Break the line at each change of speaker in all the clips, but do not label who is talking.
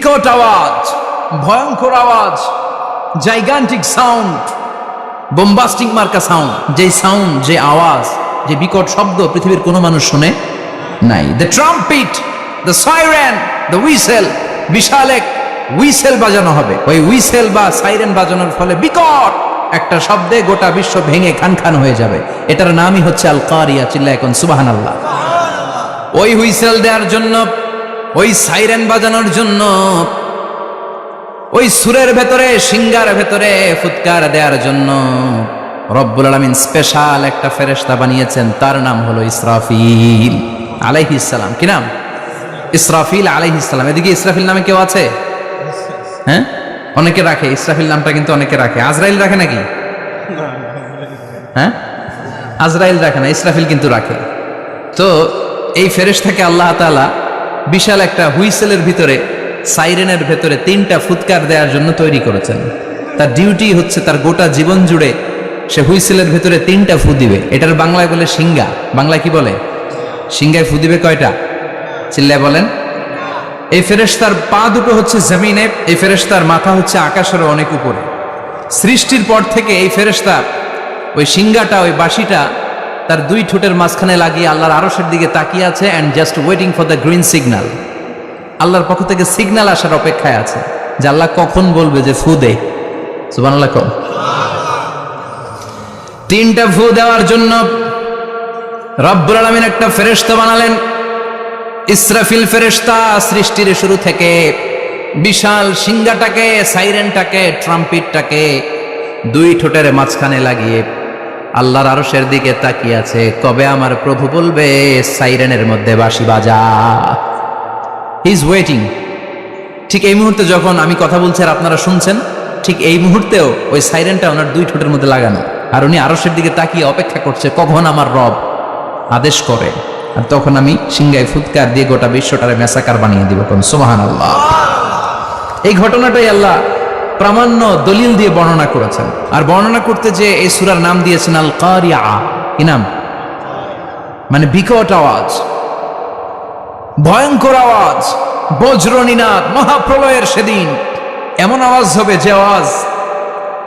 বিকট আওয়াজ, ভয়ঙ্কর আওয়াজ, জাইগান্টিক সাউন্ড, বোম্বাস্টিক মার্কা সাউন্ড। যে সাউন্ড, যে আওয়াজ, যে বিকট শব্দ পৃথিবীর কোনো মানুষ শুনে নাই। The trumpet, the siren, the whistle, বিশাল এক হুইসেল বাজানো হবে। ওই হুইসেল বা সাইরেন বাজানোর ফলে বিকট একটা শব্দে গোটা বিশ্ব ভেঙে খান খান হয়ে যাবে। এটার নামই হচ্ছে আল কারিয়া। চিল্লা এখন সুবহানাল্লাহ। ওই হুইসেল দেওয়ার জন্য, ওই সাইরেন বাজানোর জন্য, ওই সুরের ভেতরে, সিঙ্গার ভেতরে ফুৎকার দেওয়ার জন্য রব্বুল আলামিন স্পেশাল একটা ফেরেশতা বানিয়েছেন। তার নাম হলো ইসরাফিল আলাইহিস সালাম। কি নাম? ইসরাফিল আলাইহিস সালাম। এদিকে ইসরাফিল নামে কেউ আছে? হ্যাঁ, অনেকে রাখে ইসরাফিল নামটা, কিন্তু অনেকে রাখে। আজরাইল রাখে নাকি? হ্যাঁ, আজরাইল রাখে না, ইসরাফিল কিন্তু রাখে। তো এই ফেরেশতাকে আল্লাহ তাআলা বিশাল একটা হুইসেলের ভিতরে, সাইরেনের ভেতরে 3টা ফুৎকার দেওয়ার জন্য তৈরি করেছেন। তার ডিউটি হচ্ছে তার গোটা জীবন জুড়ে সে হুইসেলের ভেতরে 3টা ফু দিবে। এটার বাংলায় বলে সিঙ্গা। বাংলায় কি বলে? সিঙ্গায় ফু দিবে কয়টা? চিল্লায় বলেন। এই ফেরেশতার পা দুটো হচ্ছে জমিনে, এই ফেরেশতার মাথা হচ্ছে আকাশের অনেক উপরে। সৃষ্টির পর থেকে এই ফেরেশতা ওই সিঙ্গাটা, ওই বাঁশিটা তার 2 ঠোঁটের মাঝখানে লাগিয়ে আল্লাহর আরশের দিকে তাকিয়ে আছে, and just waiting for the green signal. আল্লাহর পক্ষ থেকে সিগন্যাল আসার অপেক্ষায় আছে যে আল্লাহ কখন বলবে যে ফু দে। সুবহানাল্লাহ। 3টা ফু দেওয়ার জন্য রব্বুল আলামিন একটা ফেরেশতা বানালেন, ইসরাফিল ফেরেশতা। সৃষ্টির শুরু থেকে বিশাল সিঙ্গাটাকে, সাইরেনটাকে, ট্রাম্পিটটাকে 2 ঠোঁটের মাঝখানে লাগিয়ে আল্লাহর আরশের দিকে তাকিয়ে আছে, কবে আমার প্রভু বলবে সাইরেনের মধ্যে বাঁশি বাজা। He is waiting. ঠিক এই মুহূর্তে যখন আমি কথা বলছি আর আপনারা শুনছেন, ঠিক এই মুহূর্তেও ওই সাইরেনটা ওনার 2 ঠোঁটের মধ্যে লাগানো, আর উনি আরশের দিকে তাকিয়ে অপেক্ষা করছে কখন আমার রব আদেশ করে, আর তখন আমি সিঙ্গায় ফুৎকার দিয়ে গোটা বিশ্বটারে মেসাকার বানিয়ে দিব। কোন সুবহানাল্লাহ। এই ঘটনাটাই আল্লাহ প্রামাণ্য দলিল দিয়ে বর্ণনা করেছেন। আর বর্ণনা করতে যে এই সূরার নাম দিয়েছেন আল কারিয়া। কি নাম? মানে বিকট আওয়াজ, ভয়ঙ্কর আওয়াজ, বজ্রনিনাদ, মহাপ্রলয়ের সেদিন এমন আওয়াজ হবে যে আওয়াজ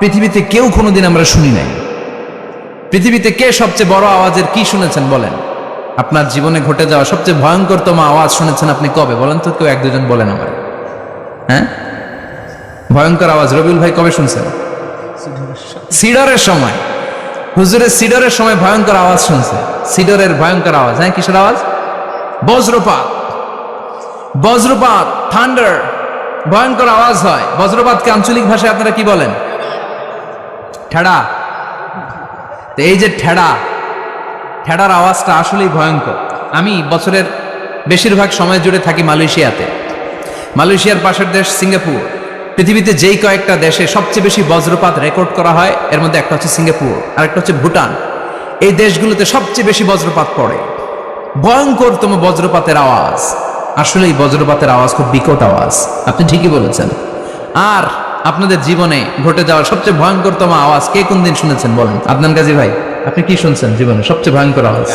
পৃথিবীতে কেউ কোনোদিন আমরা শুনি নাই। পৃথিবীতে কে সবচেয়ে বড় আওয়াজের কি শুনেছেন বলেন? আপনার জীবনে ঘটে যাওয়া সবচেয়ে ভয়ঙ্করতম আওয়াজ শুনেছেন আপনি কবে বলেন তো? কেউ 1-2 জন বলেন আমার। হ্যাঁ, ভয়ঙ্কর আওয়াজ রবিউল ভাই কবে শুনছেন? সিডরের সময়। হুজুরের সিডরের সময় ভয়ঙ্কর আওয়াজ শুনছে। সিডরের ভয়ঙ্কর আওয়াজ। হ্যাঁ, কিসের আওয়াজ? বজ্রপাত। বজ্রপাত, থান্ডার, ভয়ঙ্কর আওয়াজ হয়। বজ্রপাতকে আঞ্চলিক ভাষায় আপনারা কি বলেন? ঠেড়া। এই যে ঠেড়ার আওয়াজটা আসলেই ভয়ঙ্কর। আমি বছরের বেশিরভাগ সময় জুড়ে থাকি মালয়েশিয়াতে। মালয়েশিয়ার পাশের দেশ সিঙ্গাপুর। পৃথিবীতে যেই কয়েকটা দেশে সবচেয়ে বেশি বজ্রপাত রেকর্ড করা হয়, এর মধ্যে একটা হচ্ছে সিঙ্গাপুর, আর একটা হচ্ছে ভুটান। এই দেশগুলোতে সবচেয়ে বেশি বজ্রপাত পড়ে। ভয়ঙ্করতম বজ্রপাতের আওয়াজ। আসলে এই বজ্রপাতের আওয়াজ খুব বিকট আওয়াজ। আপনি ঠিকই বলেছেন। আর আপনাদের জীবনে ঘটে যাওয়ার সবচেয়ে ভয়ঙ্করতম আওয়াজ কে কোন দিন শুনেছেন বলেন? আদনান গাজী ভাই, আপনি কি শুনছেন জীবনে সবচেয়ে ভয়ঙ্কর আওয়াজ?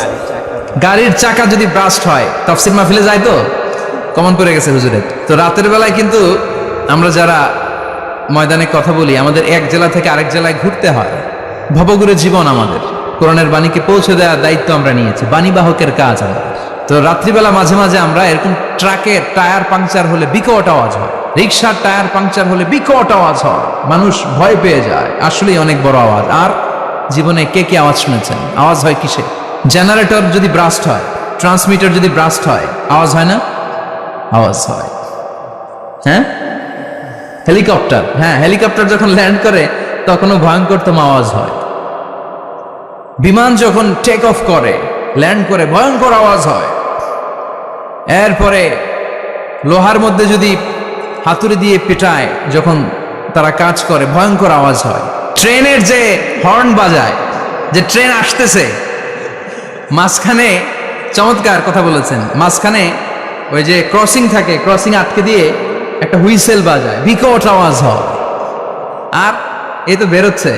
গাড়ির চাকা যদি ব্রাস্ট হয়, তাফসীর মাহফিলে যায় তো কমন করে গেছে হুজুরের। তো রাতের বেলায় কিন্তু আমরা যারা ময়দানে কথা বলি, আমাদের এক জেলা থেকে আরেক জেলায় ঘুরতে হয়। ভবঘুরে জীবন আমাদের। কোরআনের বাণীকে পৌঁছে দেওয়ার দায়িত্ব আমরা নিয়েছি, বাণীবাহকের কাজ আমাদের। তো রাত্রিবেলা মাঝে মাঝে আমরা এরকম ট্রাকের টায়ার পাংচার হলে বিকট আওয়াজ হয়, রিক্সার টায়ার পাংচার হলে বিকট আওয়াজ হয়, মানুষ ভয় পেয়ে যায়। আসলেই অনেক বড় আওয়াজ। আর জীবনে কে কে আওয়াজ শুনেছেন? আওয়াজ হয় কিসে? জেনারেটর যদি ব্রাস্ট হয়, ট্রান্সমিটার যদি ব্রাস্ট হয়, আওয়াজ হয় না? আওয়াজ হয়। হ্যাঁ, হেলিকপ্টার। হ্যাঁ, হেলিকপ্টার যখন ল্যান্ড করে তখনও ভয়ঙ্করতম আওয়াজ হয়। বিমান যখন টেক অফ করে, ল্যান্ড করে, ভয়ঙ্কর আওয়াজ হয়। এরপরে লোহার মধ্যে যদি হাতুড়ি দিয়ে পিটায়, যখন তারা কাজ করে, ভয়ঙ্কর আওয়াজ হয়। ট্রেনের যে হর্ন বাজায়, যে ট্রেন আসতেছে, মাঝখানে চমৎকার কথা বলেছেন, মাঝখানে ওই যে ক্রসিং থাকে, ক্রসিং আটকে দিয়ে একটা হুইসেল বাজায়, বিকট আওয়াজ হয়। আর এই তো বেরোচ্ছে।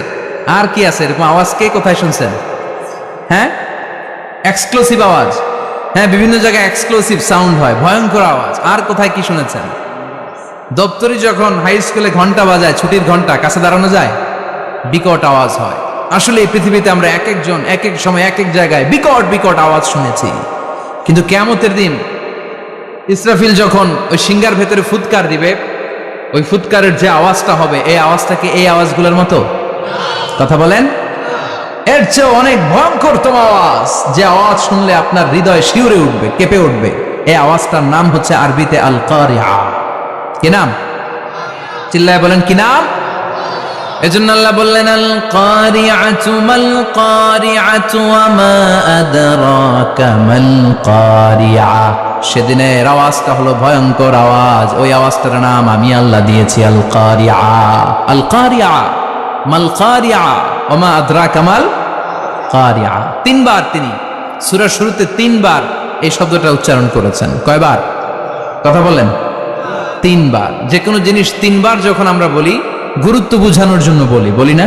আর কি আছে এরকম আওয়াজ? কে কোথায় শুনছেন? হ্যাঁ, এক্সক্লুসিভ আওয়াজ। হ্যাঁ, বিভিন্ন জায়গায় এক্সক্লুসিভ সাউন্ড হয়, ভয়ঙ্কর আওয়াজ। আর কোথায় কি শুনেছেন? দপ্তরি যখন হাই স্কুলে ঘন্টা বাজায়, ছুটির ঘন্টা, কাছে দাঁড়ানো যায়, বিকট আওয়াজ হয়। আসলে এই পৃথিবীতে আমরা এক একজন এক এক সময় এক এক জায়গায় বিকট বিকট আওয়াজ শুনেছি, কিন্তু কিয়ামতের দিন ইসরাফিল যখন ওই সিংহার ভেতরে ফুৎকার দিবে, ওই ফুৎকারের যে আওয়াজটা হবে, এই আওয়াজটাকে এই আওয়াজগুলোর মতো? কথা বলেন। এর চেয়ে অনেক ভয়ঙ্করতম আওয়াজ, যে আওয়াজ শুনলে আপনার হৃদয় শিউরে উঠবে, কেঁপে উঠবে, এই আওয়াজটার নাম হচ্ছে আরবিতে আল কারিআ। কি নাম? চিল্লায় বলেন কি নাম? এজন্য আল্লাহ বললেন আল কারিআতু মাল কারিআতু ওয়া মা আদরাকা মাল কারিআ। সেদিনের আওয়াজটা হলো ভয়ঙ্কর আওয়াজ, ওই আওয়াজটার নাম আমি আল্লাহ দিয়েছি আল কারিআ। আল কারিআ মাল কারিআ ওয়া মা আদরাকা মাল কারিআ। তিনবার তিনি সূরার শুরুতে তিনবার এই শব্দটা উচ্চারণ করেছেন। কয়বার? কথা বলেন। তিনবার। যে কোনো জিনিস তিনবার যখন আমরা বলি, গুরুত্ব বোঝানোর জন্য বলি না?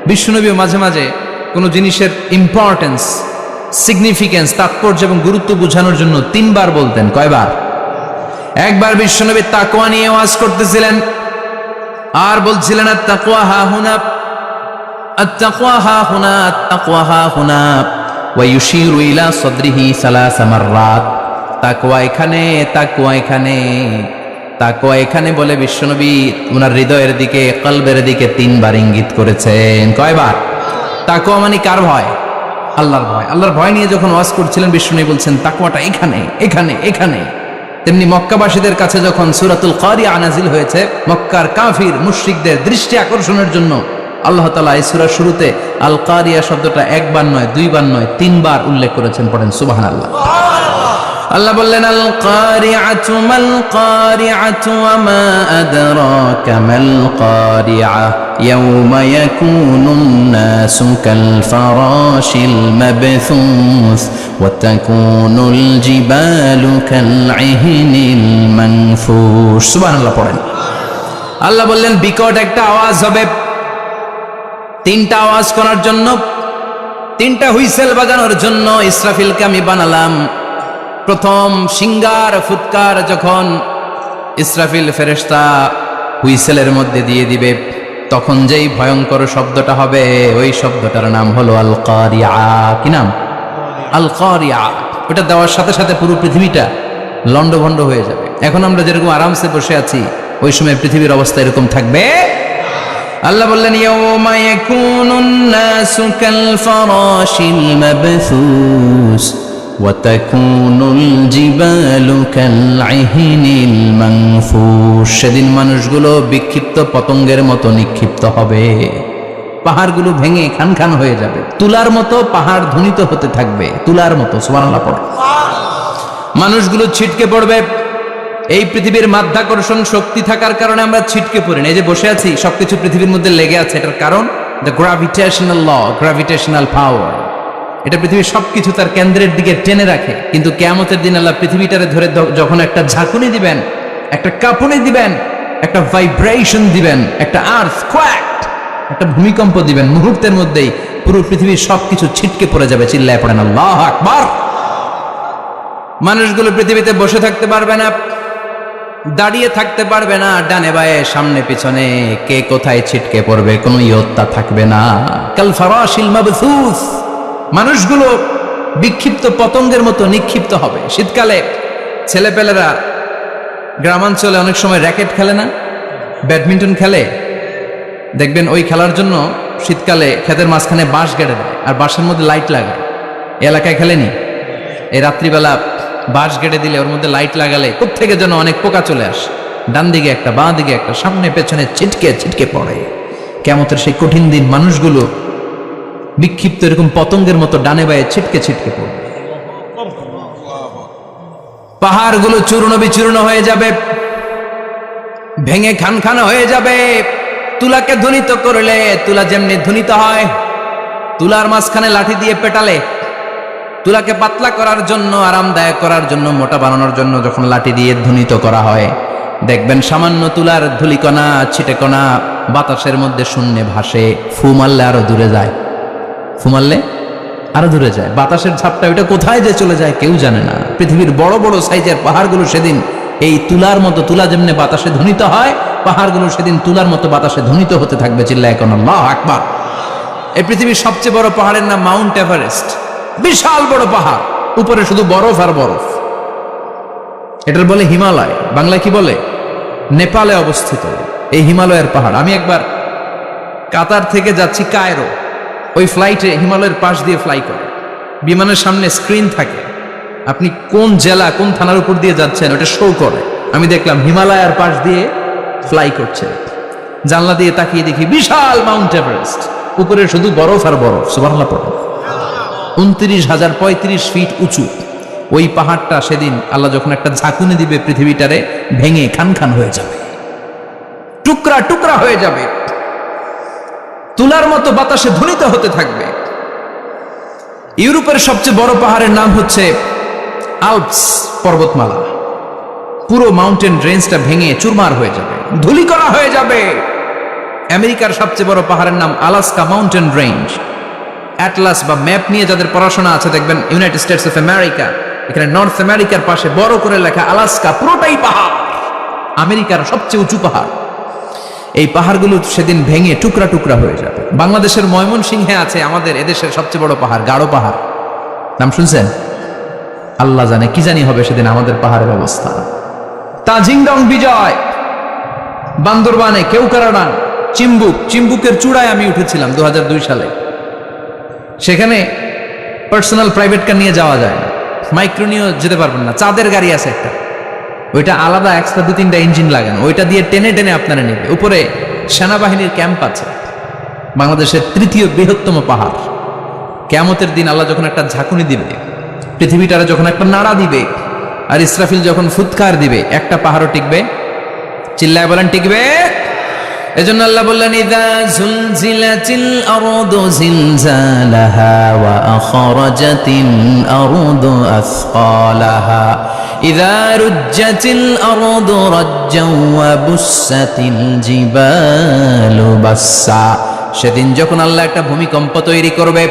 বিশ্বনবী মাঝে মাঝে কোনো জিনিসের ইম্পর্টেন্স, সিগনিফিকেন্স, তাৎপর্য এবং গুরুত্ব বোঝানোর জন্য তিনবার বলতেন। কয়বার? একবার বিশ্বনবী তাকওয়া নিয়ে ওয়াজ করতেছিলেন আর বলছিলেন আত-তাকওয়া হা হুনা, আত-তাকওয়া হা হুনা, আত-তাকওয়া হা হুনা, ওয়া ইউশিরু ইলা সাদরিহি সালাসা মাররাত। তাকওয়া এখানে, তাকওয়া এখানে, তাকওয়া এখানে বলে বিশ্বনবী ওনার হৃদয়ের দিকে, কলবের দিকে তিনবার ইঙ্গিত করেছেন। কয়বার? তাকওয়া মানে কার ভয়? আল্লাহর ভয়। আল্লাহর ভয় নিয়ে যখন ওয়াজ করছিলেন বিশ্বনবী বলছেন তাকওয়াটা এখানে, এখানে, এখানে। তেমনি মক্কাবাসীদের কাছে যখন সূরাতুল কারিআ নাজিল হয়েছে, মক্কার কাফির মুশরিকদের দৃষ্টি আকর্ষণের জন্য আল্লাহ তাআলা এই সূরার শুরুতে আল কারিআ শব্দটা একবার নয়, দুইবার নয়, তিনবার উল্লেখ করেছেন। পড়েন সুবহানাল্লাহ। আল্লাহ বললেন আল কারিআতু মাল কারিআতু ওয়া মা আদরাকা মাল কারিআ ইয়াওমা ইয়াকুনুন নাসু কাল ফারাশিল মাবথুস ওয়া তাকুনুল জিবালু কাল ইহনিল মানফুশ। সুবহানাল্লাহ পড়েন। আল্লাহ বললেন বিকট একটা আওয়াজ হবে, তিনটা আওয়াজ করার জন্য, তিনটা হুইসেল বাজানোর জন্য ইসরাফিলকে আমি বানালাম। প্রথম সিংগার ফুৎকার যখন ইসরাফিল ফেরেশতা হুইসেলের মধ্যে দিয়ে দিবে, তখন যেই ভয়ঙ্কর শব্দটা হবে, ওই শব্দটার নাম হলো আল কারিআ। কি নাম? আল কারিআ। ওটা দেওয়ার সাথে সাথে পুরো পৃথিবীটা লন্ডভন্ড হয়ে যাবে। এখন আমরা যেরকম আরামসে বসে আছি, ওই সময় পৃথিবীর অবস্থা এরকম থাকবে। আল্লাহ বললেন ইয়াওমা ইয়াকুনুন নাসু কাল ফারাশিল মাবথুস ওয়া তাকুনুল জিবালু কাল ইহনিল মানফুশ। সেদিন মানুষগুলো বিক্ষিপ্ত পতঙ্গের মতো নিক্ষিপ্ত হবে, পাহাড়গুলো ভেঙে খান খান হয়ে যাবে, তুলার মতো পাহাড় ধ্বনিত হতে থাকবে, তুলার মতো। সুবহানাল্লাহ পড়ে। মানুষগুলো ছিটকে পড়বে। এই পৃথিবীর মাধ্যাকর্ষণ শক্তি থাকার কারণে আমরা ছিটকে পড়ি না। এই যে বসে আছি, সবকিছু পৃথিবীর মধ্যে লেগে আছে, এটার কারণ দ্য গ্র্যাভিটেশনাল ল, গ্র্যাভিটেশনাল পাওয়ার। এটা পৃথিবীর সবকিছু তার কেন্দ্রের দিকে টেনে রাখে। কিন্তু কিয়ামতের দিন আল্লাহ পৃথিবীটারে ধরে যখন একটা ঝাঁকুনি দিবেন, একটা কাঁপুনি দিবেন, একটা ভাইব্রেশন দিবেন, একটা আর্থকোয়েক, একটা ভূমিকম্প দিবেন, মুহূর্তের মধ্যেই পুরো পৃথিবীর সবকিছু ছিটকে পড়ে যাবে। চিল্লায় পড়েন আল্লাহু আকবার। মানুষগুলো পৃথিবীতে বসে থাকতে পারবে না, দাঁড়িয়ে থাকতে পারবে না, ডানে বায়ে সামনে পিছনে কে কোথায় ছিটকে পড়বে কোনো ইয়ত্তা থাকবে না। কাল ফারাশিল মাবথুস। মানুষগুলো বিক্ষিপ্ত পতঙ্গের মতো নিক্ষিপ্ত হবে। শীতকালে ছেলেপেলেরা গ্রামাঞ্চলে অনেক সময় র্যাকেট খেলে না, ব্যাডমিন্টন খেলে, দেখবেন ওই খেলার জন্য শীতকালে ক্ষেতের মাঝখানে বাঁশ গেড়ে দেয় আর বাঁশের মধ্যে লাইট লাগায়। এলাকায় খেলেনি? এই রাত্রিবেলা বাঁশ গেড়ে দিলে ওর মধ্যে লাইট লাগালে কোত্থেকে যেন অনেক পোকা চলে আসে, ডান দিকে একটা, বাঁ দিকে একটা, সামনে পেছনে ছিটকে ছিটকে পড়ে। কিয়ামতের সেই কঠিন দিন মানুষগুলো বিক্ষিপ্ত এরকম পতঙ্গের মতো ডানে বায়ে ছিটকে ছিটকে পড়বে। পাহাড়গুলো চূর্ণ বিচূর্ণ হয়ে যাবে, ভেঙে খান খান হয়ে যাবে। তুলাকে ধ্বনিত করলে তুলা যেমনি ধ্বনিত হয়, তুলার মাঝখানে লাঠি দিয়ে পেটালে, তুলাকে পাতলা করার জন্য, আরামদায়ক করার জন্য, মোটা বানানোর জন্য যখন লাঠি দিয়ে ধ্বনিত করা হয়, দেখবেন সামান্য তুলার ধুলিকণা, ছিটেকণা বাতাসের মধ্যে শূন্যে ভাসে। ফু মারলে আরো দূরে যায়, ফু মারলে আরো দূরে যায়। বাতাসের ঝাপটা ওইটা কোথায় যে চলে যায় কেউ জানে না। পৃথিবীর বড় বড় সাইজের পাহাড়গুলো সেদিন এই তুলার মতো, তুলা যেমনি বাতাসে ধ্বনিত হয়, পাহাড়গুলো সেদিন তুলার মতো বাতাসে ধ্বনিত হতে থাকবে। চিল্লায় এখন আল্লাহু আকবার। এই পৃথিবীর সবচেয়ে বড় পাহাড়ের নাম মাউন্ট এভারেস্ট। বিশাল বড় পাহাড়, উপরে শুধু বরফ আর বরফ। এটার বলে হিমালয়, বাংলায় কি বলে? নেপালে অবস্থিত এই হিমালয়ের পাহাড়। আমি একবার কাতার থেকে যাচ্ছি কায়রো, ওই ফ্লাইটে হিমালয়ের পাশ দিয়ে ফ্লাই করে, বিমানের সামনে স্ক্রিন থাকে, আপনি কোন জেলা কোন থানার উপর দিয়ে যাচ্ছেন ওটা শো করে। আমি দেখলাম হিমালয়ের পাশ দিয়ে ফ্লাই করছে, জানলা দিয়ে তাকিয়ে দেখি বিশাল মাউন্ট এভারেস্ট, উপরে শুধু বরফ আর বরফ। সুবহানাল্লাহ পড়ে। 29,035 ফিট উঁচু ওই পাহাড়টা সেদিন আল্লাহ যখন একটা ঝাঁকুনি দিবে, পৃথিবীটারে ভেঙে খান খান হয়ে যাবে, টুকরা টুকরা হয়ে যাবে, তুলার মতো বাতাসে ধ্বনিত হতে থাকবে। ইউরোপের সবচেয়ে বড় পাহাড়ের নাম হচ্ছে আল্পস পর্বতমালা। পুরো মাউন্টেন রেঞ্জটা ভেঙে চুরমার হয়ে যাবে, ধুলি করা হয়ে যাবে। আমেরিকার সবচেয়ে বড় পাহাড়ের নাম আলাস্কা মাউন্টেন রেঞ্জ। অ্যাটলাস বা ম্যাপ নিয়ে যাদের পড়াশোনা আছে দেখবেন ইউনাইটেড স্টেটস অফ আমেরিকা, এখানে নর্থ আমেরিকার পাশে বড় করে লেখা আলাস্কা, পুরোটাই পাহাড়, আমেরিকার সবচেয়ে উঁচু পাহাড়। এই পাহাড়গুলো সেদিন ভেঙে টুকরা টুকরা হয়ে যাবে। বাংলাদেশের ময়মনসিংহে আছে আমাদের এদেশের সবচেয়ে বড় পাহাড়, গাঢ় পাহাড়, নাম শুনছেন? আল্লাহ জানে কি জানি হবে সেদিন আমাদের পাহাড়ের অবস্থা। তাজিংডং বিজয়, বান্দরবানে কেউকারাডাং, চিম্বুকের চূড়ায় আমি উঠেছিলাম 2002 সালে। সেখানে পার্সোনাল প্রাইভেট কার নিয়ে যাওয়া যায় না, মাইক্রো নিয়েও যেতে পারবেন না। চাঁদের গাড়ি আছে একটা, ওইটা আলাদা এক্সট্রা 2-3টা ইঞ্জিন লাগানো, ওইটা দিয়ে টেনে টেনে আপনারা নেবে। উপরে সেনাবাহিনীর ক্যাম্প আছে। বাংলাদেশের 3য় বৃহত্তম পাহাড়। কিয়ামতের দিন আল্লাহ যখন একটা ঝাঁকুনি দিবে, পৃথিবীটারে যখন একটা নাড়া দিবে, আর ইসরাফিল যখন ফুৎকার দিবে, একটা পাহাড়ও টিকবে? চিল্লায় বলেন টিকবে? এজন্য আল্লাহ বললেন ইযা যুলজিলাতিল আরদু জিলজালাহা ওয়া আখরাজাতিল আরদু আসকালাহা ইযা রুজ্জাতিল আরদু রাজ্জাও ওয়া বুসাতিল জিবালু বাসসা। সেদিন যখন আল্লাহ একটা ভূমিকম্প তৈরি করবে,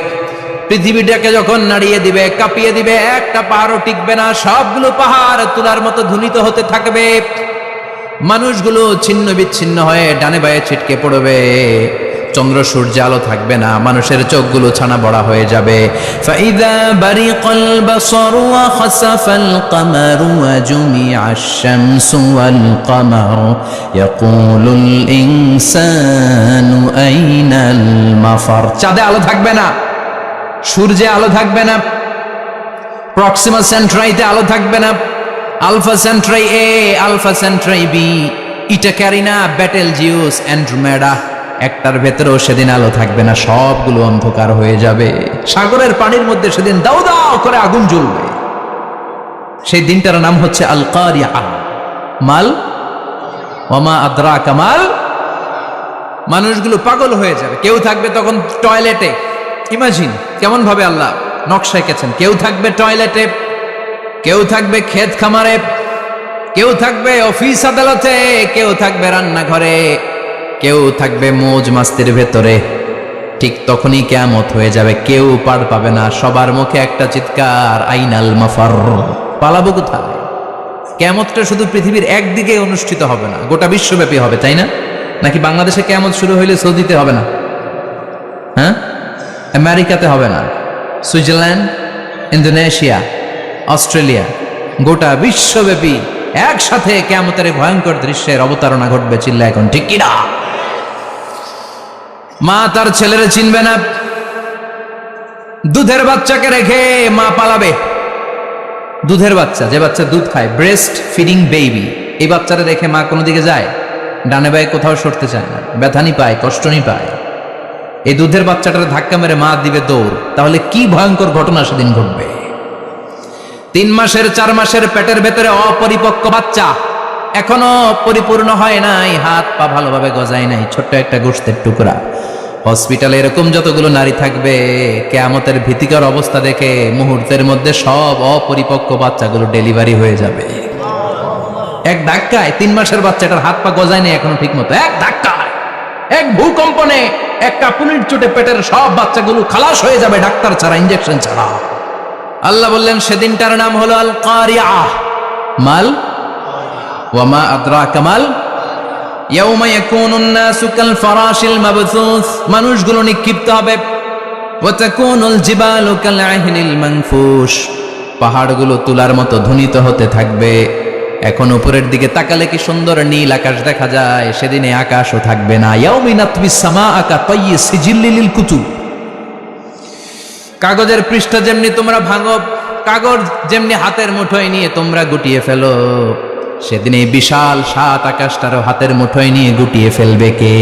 পৃথিবীটাকে যখন নাড়িয়ে দিবে, কাঁপিয়ে দিবে, একটা পাহাড়ও টিকবে না, সবগুলো পাহাড় তুলার মতো ধ্বনিত হতে থাকবে। মানুষগুলো ছিন্ন বিচ্ছিন্ন হয়ে ডানে বায়ে ছিটকে পড়বে, চন্দ্র সূর্য আলো থাকবে না, মানুষের চোখগুলো ছানা বড়া হয়ে যাবে। ফাইদা বারিকাল বাসারু ওয়া খাসাফাল কামারু ওয়া জুমিআশ শামসু ওয়াল কামারু ইয়াকুলুল ইনসানু আইনাল মাফার। চাঁদে আলো থাকবে না, সূর্যে আলো থাকবে না, প্রক্সিমা সেন্ট্রাইতে আলো থাকবে না, আলফা সেন্ট্রাই এ, আলফা সেন্ট্রাই বি, ইটা ক্যারিনা, ব্যাটেল জিউস, অ্যান্ড্রোমেডা, একটার ভেতরেও সেদিন আলো থাকবে না, সবগুলো অন্ধকার হয়ে যাবে। সাগরের পানির মধ্যে সেদিন দাউ দাউ করে আগুন জ্বলবে। সেই দিনটার নাম হচ্ছে আল কারিয়া। মাল ওমা আদরাকা মাল। মানুষগুলো পাগল হয়ে যাবে। কেউ থাকবে তখন টয়লেটে, ইমাজিন কেমন ভাবে আল্লাহ নকশা এঁকেছেন। কেউ থাকবে টয়লেটে, কেউ থাকবে ক্ষেত খামারে, কেউ থাকবে অফিস আদালতে, কেউ থাকবে রান্নাঘরে, কেউ থাকবে মৌজ মাস্তির ভেতরে। ঠিক তখনই কিয়ামত হয়ে যাবে, কেউ পার পাবে না, সবার মুখে একটা চিৎকার, আইনাল মাফার। পালাবো কোথায়? কিয়ামতটা শুধু পৃথিবীর একদিকে অনুষ্ঠিত হবে না, গোটা বিশ্বব্যাপী হবে, তাই না? নাকি বাংলাদেশে কিয়ামত শুরু হইলে সৌদিতে হবে না? হ্যাঁ, আমেরিকাতে হবে না, সুইজারল্যান্ড, ইন্দোনেশিয়া, অস্ট্রেলিয়া, গোটা বিশ্বব্যাপী একসাথে কিয়ামতের ভয়ঙ্কর দৃশ্যের অবতারণা ঘটবে। চিল্লা এখন ঠিক কিনা? মা তার ছেলেরে চিনবে না, দুধের বাচ্চাকে রেখে মা পালাবে। দুধের বাচ্চা, যে বাচ্চা দুধ খায়, ব্রেস্ট ফিডিং বেবি, এই বাচ্চারা রেখে মা কোনো দিকে যায়? ডানে বায়ে কোথাও সরতে চায় না, ব্যথানি পায়, কষ্টনি পায়। এই দুধের বাচ্চাটার ধাক্কা মেরে মা দিবে দৌড়। তাহলে কি ভয়ঙ্কর ঘটনা সেদিন ঘটবে। 3 মাসের 4 মাসের পেটের ভেতরে অপরিপক্ক বাচ্চা, এখনো পরিপূর্ণ হয় নাই, হাত পা ভালোভাবে গজায় নাই, ছোট্ট একটা গোশতের টুকরা। হসপিটালে এরকম যতগুলো নারী থাকবে, কিয়ামতের ভীতিকর অবস্থা দেখে মুহূর্তের মধ্যে সব অপরিপক্ক বাচ্চাগুলো ডেলিভারি হয়ে যাবে। এক ধাক্কায় 3 মাসের বাচ্চাটার হাত পা গজায় নাই এখনো ঠিক মতো, এক ধাক্কায়, এক ভূকম্পনে, এক কাঁপুনির চোটে পেটের সব বাচ্চাগুলো খালাস হয়ে যাবে, ডাক্তার ছাড়া, ইঞ্জেকশন ছাড়া। আল্লাহ বললেন সেদিনটার নাম হলো আল কারিয়া। মাল ওয়া মা আদরাকা মাল ইয়াউমা ইয়াকুনুন নাসু কাল ফারাশিল মাবথুস, মানুষগুলো নিক্ষিপ্ত হবে। ওয়া তাকুনুল জিবালু কাল আহিনিল মানফুশ, পাহাড়গুলো তুলার মতো ধ্বনিত হতে থাকবে। এখন উপরের দিকে তাকালে কি সুন্দর নীল আকাশ দেখা যায়, সেদিনে আকাশও থাকবে না। ইয়াউমিন নাতবিস সামাআ কাতায়্যি সিজিল্লি লিল কুতুব, কাগজের পৃষ্ঠা যেমনি তোমরা ভাঙো, কাগজ যেমনি হাতের মুঠোয় নিয়ে তোমরা গুটিয়ে ফেলো, সেদিন এই বিশাল সাত আকাশটারও হাতের মুঠোয় নিয়ে গুটিয়ে ফেলবে কে?